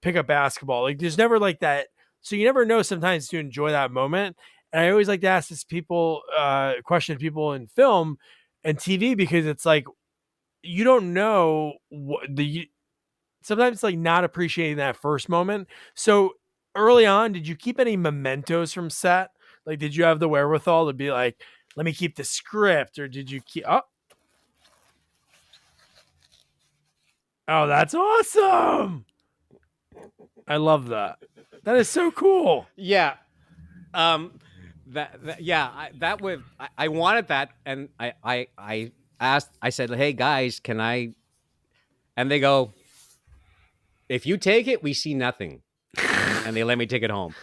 pick up basketball. Like there's never like that. So you never know sometimes to enjoy that moment. And I always like to ask this question to people in film and TV because it's like you don't know sometimes it's like not appreciating that first moment. So early on, did you keep any mementos from set? Like, did you have the wherewithal to be like, let me keep the script, or did you keep? Oh, that's awesome! I love that. That is so cool. Yeah. I wanted that, and I asked. I said, "Hey guys, can I?" And they go, "If you take it, we see nothing," and they let me take it home.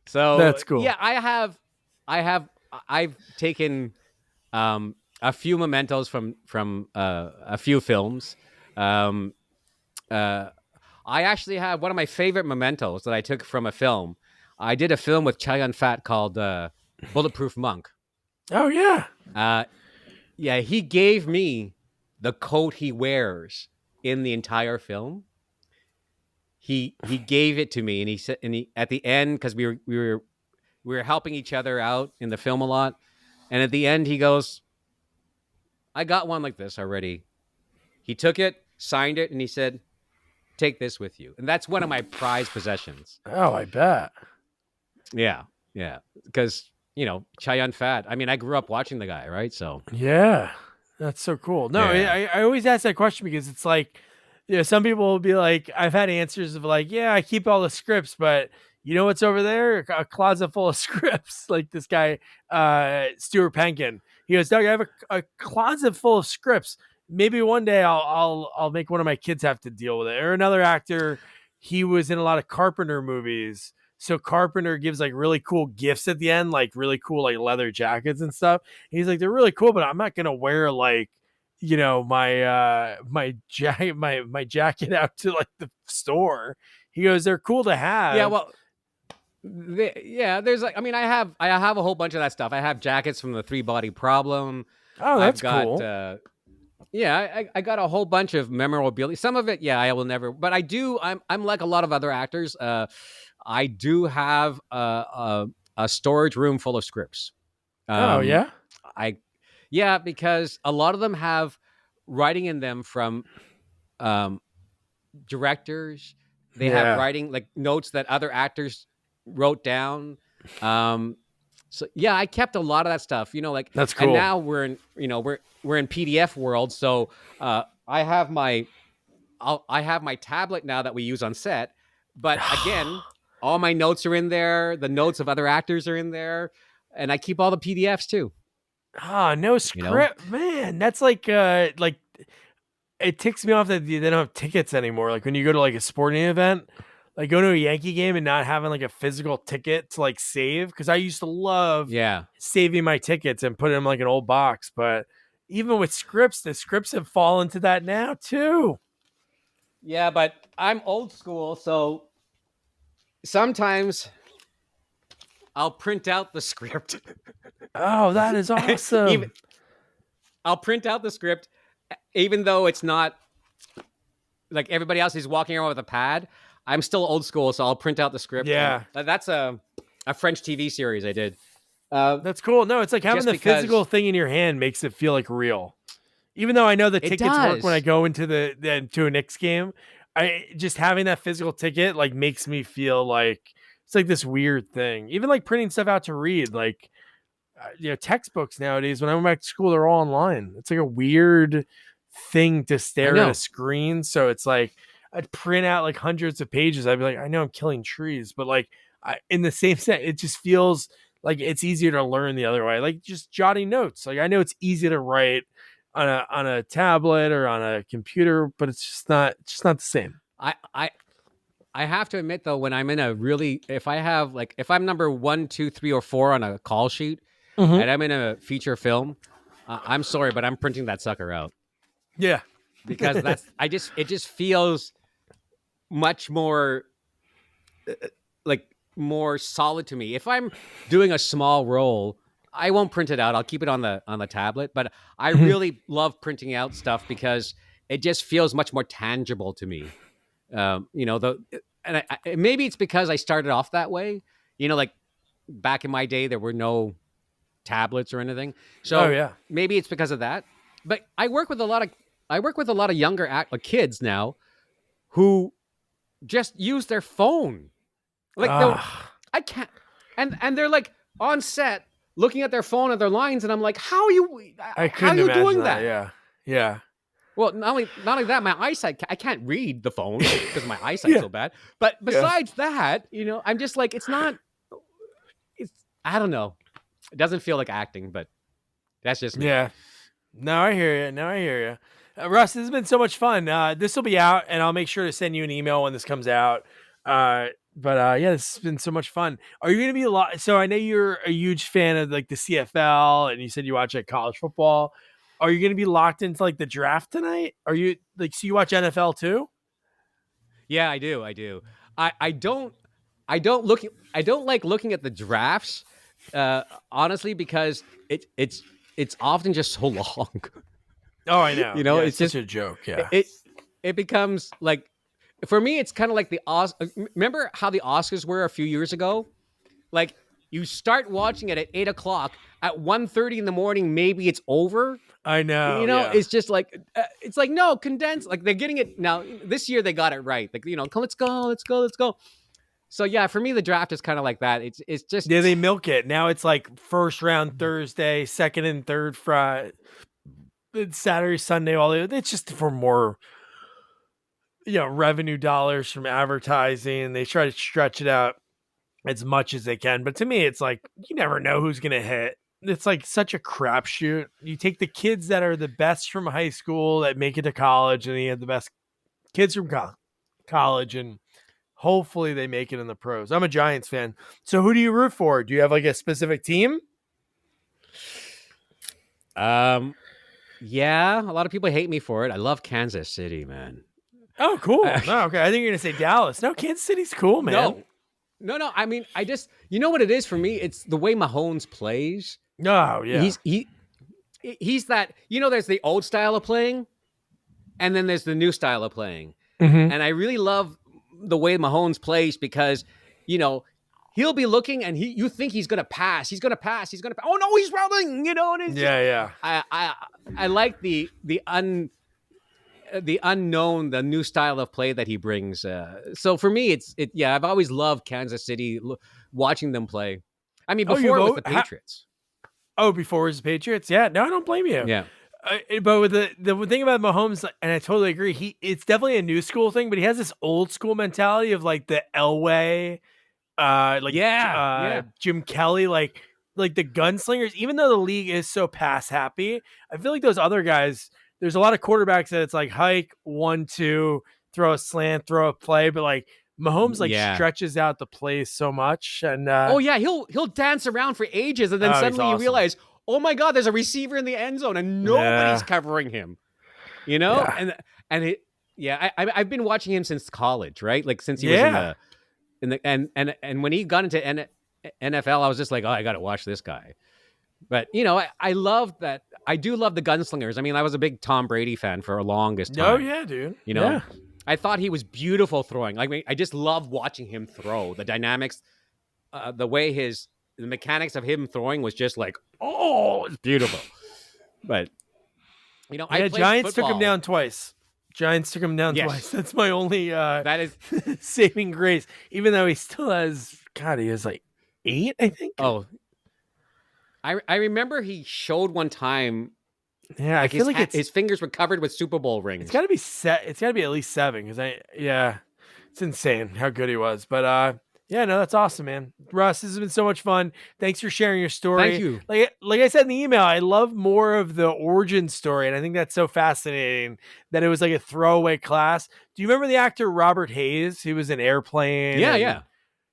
So that's cool. Yeah, I've taken a few mementos from a few films. I actually have one of my favorite mementos that I took from a film. I did a film with Chow Yun-fat called Bulletproof Monk. Oh yeah. Yeah, he gave me the coat he wears in the entire film. He gave it to me, and he said, at the end, because we were helping each other out in the film a lot, and at the end he goes, "I got one like this already." He took it, signed it, and he said, "Take this with you." And that's one of my prized possessions. Oh, I bet. Yeah, because Chow Yun-fat. I mean, I grew up watching the guy, right? So yeah, that's so cool. No, yeah. I always ask that question because it's like, some people will be like, I've had answers of like, yeah, I keep all the scripts, but you know what's over there? A closet full of scripts. Like this guy, Stuart Penkin. He goes, Doug, I have a closet full of scripts. Maybe one day I'll make one of my kids have to deal with it. Or another actor, he was in a lot of Carpenter movies. So Carpenter gives like really cool gifts at the end, like really cool like leather jackets and stuff. And he's like, they're really cool, but I'm not gonna wear like my jacket out to like the store. He goes, they're cool to have. Yeah, well, there's like, I mean, I have a whole bunch of that stuff. I have jackets from the 3 Body Problem. Oh, that's cool. I got a whole bunch of memorabilia. Some of it, I will never. But I do. I'm like a lot of other actors. I do have a storage room full of scripts. Because a lot of them have writing in them from directors. They have writing like notes that other actors wrote down. So I kept a lot of that stuff. That's cool. And now we're in we're in PDF world. So I have my tablet now that we use on set. But again, all my notes are in there. The notes of other actors are in there, and I keep all the PDFs too. No script, man. That's like it ticks me off that they don't have tickets anymore. Like when you go to like a sporting event, like go to a Yankee game and not having like a physical ticket to like save. Because I used to love saving my tickets and put them in like an old box. But even with scripts, the scripts have fallen to that now too. Yeah, but I'm old school, so sometimes I'll print out the script. Oh, that is awesome. I'll print out the script, even though it's not like everybody else is walking around with a pad. I'm still old school, so I'll print out the script. Yeah. That's a French TV series I did. That's cool. No, it's like having the physical thing in your hand makes it feel like real. Even though I know the tickets work when I go into to a Knicks game, I just having that physical ticket like makes me feel like it's like this weird thing. Even like printing stuff out to read, like textbooks nowadays. When I went back to school, they're all online. It's like a weird thing to stare at a screen. So it's like I'd print out like hundreds of pages. I'd be like, I know I'm killing trees, but like in the same sense, it just feels like it's easier to learn the other way. Like just jotting notes. Like I know it's easy to write on a tablet or on a computer, but it's just not the same. I have to admit though, when I'm in a really, if I'm number 1, 2, 3, or 4 on a call sheet, and I'm in a feature film, I'm sorry, but I'm printing that sucker out. Yeah, because it just feels much more more solid to me. If I'm doing a small role, I won't print it out. I'll keep it on the tablet. But I really love printing out stuff because it just feels much more tangible to me. Maybe it's because I started off that way. Like back in my day, there were no tablets or anything. So maybe it's because of that. But I work with a lot of younger kids now who just use their phone. Like I can't, and they're like on set looking at their phone at their lines, and I'm like, how are you doing that? Yeah. Well, not only that, my eyesight, I can't read the phone because my eyesight's so bad. But besides that, I'm just like, I don't know. It doesn't feel like acting, but that's just me. Yeah. No, I hear you. Russ, this has been so much fun. This will be out, and I'll make sure to send you an email when this comes out. But this has been so much fun. Are you going to be so I know you're a huge fan of like the CFL, and you said you watch like college football. Are you going to be locked into like the draft tonight? Are you like, so you watch NFL too? Yeah, I do. I don't like looking at the drafts, honestly, because it's often just so long. Oh, I know. It's just a joke. Yeah. It becomes like, for me, it's kind of like remember how the Oscars were a few years ago? Like you start watching it at 8:00, at 1:30 in the morning, maybe it's over. I know. It's just like, it's like, no, condense. Like they're getting it now. This year they got it right. Like, let's go. So yeah, for me, the draft is kind of like that. It's just, they milk it. Now it's like first round Thursday, second and third Friday, Saturday, Sunday, it's just for more, revenue dollars from advertising. They try to stretch it out as much as they can. But to me, it's like, you never know who's going to hit. It's like such a crapshoot. You take the kids that are the best from high school that make it to college, and you have the best kids from college, and hopefully they make it in the pros. I'm a Giants fan. So who do you root for? Do you have like a specific team? Yeah, a lot of people hate me for it. I love Kansas City, man. Oh, cool. Okay. I think you're going to say Dallas. No, Kansas City's cool, man. No. I mean, I just, what it is for me? It's the way Mahomes plays. Oh, yeah. He's that, there's the old style of playing, and then there's the new style of playing. Mm-hmm. And I really love the way Mahomes plays because, he'll be looking and you think he's going to pass. He's going to pass. Oh no, he's running, and it's yeah. I like the unknown, the new style of play that he brings. So for me, I've always loved Kansas City, watching them play. I mean, before it was the Patriots. Before it was the Patriots? Yeah, no, I don't blame you. Yeah. But with the thing about Mahomes, and I totally agree, it's definitely a new school thing, but he has this old school mentality of like the Elway, Jim Kelly, like the gunslingers. Even though the league is so pass happy, I feel like those other guys, there's a lot of quarterbacks that it's like hike 1-2, throw a slant, throw a play, but like Mahomes like stretches out the play so much. And he'll dance around for ages, and then suddenly you realize, oh my God, there's a receiver in the end zone and nobody's covering him. You know, I've been watching him since college, right? Like since he was and when he got into NFL, I was just like, oh, I got to watch this guy. But you know, I love that. I do love the gunslingers. I mean, I was a big Tom Brady fan for the longest time. Oh yeah, dude. You know, I thought he was beautiful throwing. Like, I just love watching him throw. The dynamics, the way the mechanics of him throwing was just like, oh, it's beautiful. But you know, Giants took him down twice. Twice. That's my only that is saving grace. Even though he still has, he has like 8, I think. Oh, I remember he showed one time. Yeah, like I feel like his fingers were covered with Super Bowl rings. It's got to be It's got to be at least 7 because it's insane how good he was. But that's awesome, man. Russ, this has been so much fun. Thanks for sharing your story. Thank you. Like I said in the email, I love more of the origin story, and I think that's so fascinating that it was like a throwaway class. Do you remember the actor Robert Hayes? He was in Airplane. Yeah.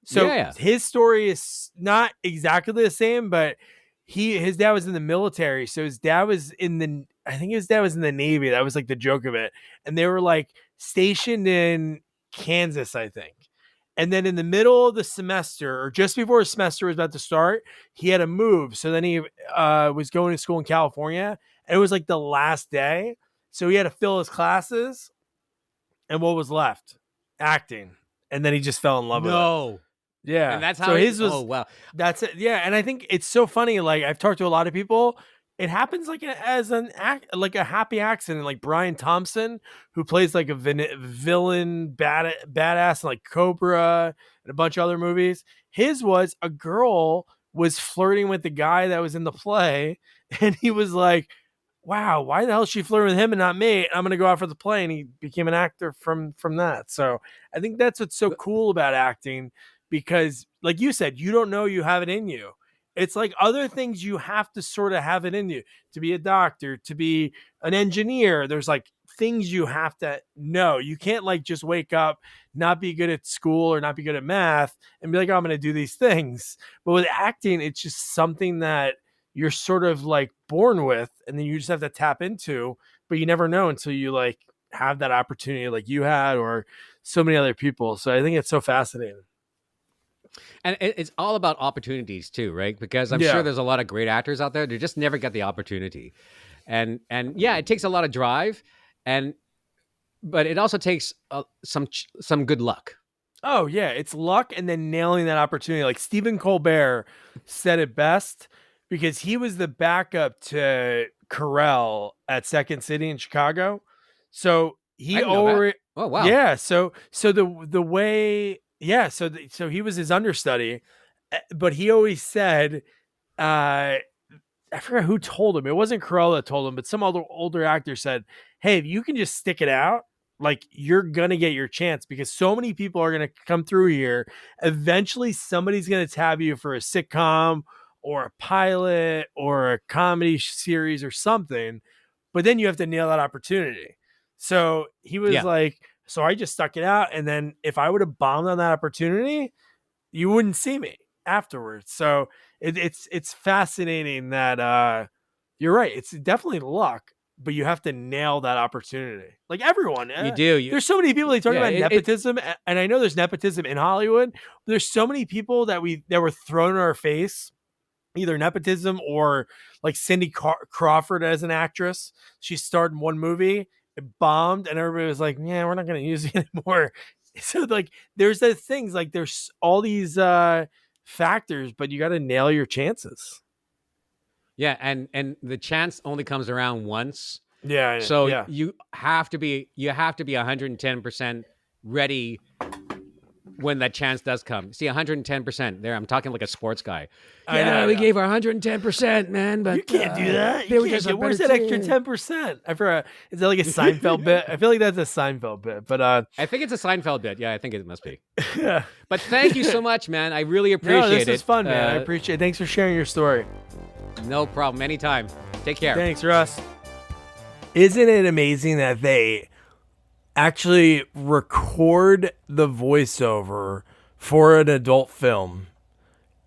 So his story is not exactly the same, but his dad was in the military. So his dad was in the Navy. That was like the joke of it. And they were like stationed in Kansas, I think. And then in the middle of the semester, or just before his semester was about to start, he had to move. So then he was going to school in California, and it was like the last day. So he had to fill his classes. And what was left? Acting. And then he just fell in love with it. Yeah. And that's how his was. Oh, wow. That's it. Yeah. And I think it's so funny. Like, I've talked to a lot of people. It happens like as like a happy accident. Like Brian Thompson, who plays like a villain badass in like Cobra and a bunch of other movies. His was a girl was flirting with the guy that was in the play. And he was like, wow, why the hell is she flirting with him and not me? I'm going to go out for the play. And he became an actor from that. So I think that's what's so cool about acting. Because like you said, you don't know you have it in you. It's like other things you have to sort of have it in you to be a doctor, to be an engineer. There's like things you have to know. You can't like just wake up, not be good at school or not be good at math and be like, oh, I'm going to do these things. But with acting, it's just something that you're sort of like born with, and then you just have to tap into, but you never know until you like have that opportunity like you had or so many other people. So I think it's so fascinating. And it's all about opportunities too, right? Because I'm sure there's a lot of great actors out there that just never get the opportunity. And it takes a lot of drive, but it also takes some good luck. Oh yeah, it's luck and then nailing that opportunity. Like Stephen Colbert said it best because he was the backup to Carell at Second City in Chicago. So he already. Oh wow. Yeah. So the way. Yeah, so he was his understudy, but he always said, I forgot who told him. It wasn't Carell that told him, but some older actor said, hey, if you can just stick it out, like you're going to get your chance because so many people are going to come through here. Eventually, somebody's going to tab you for a sitcom or a pilot or a comedy series or something, but then you have to nail that opportunity. So he was like, so I just stuck it out. And then if I would have bombed on that opportunity, you wouldn't see me afterwards. So it's fascinating that you're right. It's definitely luck, but you have to nail that opportunity. Like everyone. You do. There's so many people they talk about nepotism. And I know there's nepotism in Hollywood. There's so many people that were thrown in our face, either nepotism or like Cindy Crawford as an actress. She starred in one movie. It bombed and everybody was like, yeah, we're not going to use it anymore. So like, there's those things, like there's all these factors, but you got to nail your chances. Yeah. And the chance only comes around once. Yeah. So you have to be 110% ready when that chance does come. See, 110% there. I'm talking like a sports guy. We gave our 110%, man, but you can't do that. Where's that extra 10%? I forgot. Is that like a Seinfeld bit? I feel like that's a Seinfeld bit, but I think it's a Seinfeld bit. Yeah, I think it must be. Yeah. But thank you so much, man. I really appreciate it. This was fun, man. I appreciate it. Thanks for sharing your story. No problem. Anytime. Take care. Thanks, Russ. Isn't it amazing that they actually record the voiceover for an adult film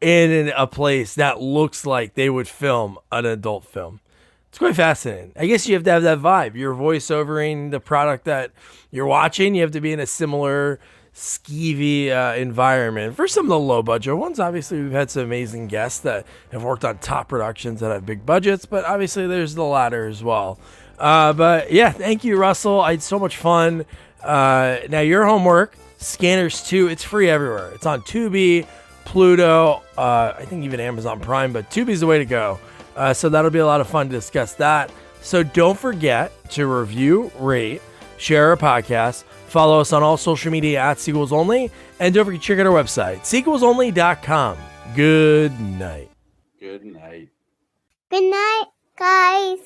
in a place that looks like they would film an adult film? It's quite fascinating. I guess you have to have that vibe. You're voiceovering the product that you're watching. You have to be in a similar skeevy environment. For some of the low budget ones, obviously we've had some amazing guests that have worked on top productions that have big budgets, but obviously there's the latter as well. But yeah, thank you, Russell. I had so much fun. Now your homework, Scanners 2, it's free everywhere. It's on Tubi, Pluto, I think even Amazon Prime, but Tubi's the way to go. So that'll be a lot of fun to discuss that. So don't forget to review, rate, share our podcast, follow us on all social media at Sequels Only, and don't forget to check out our website, sequelsonly.com. Good night. Good night. Good night, guys.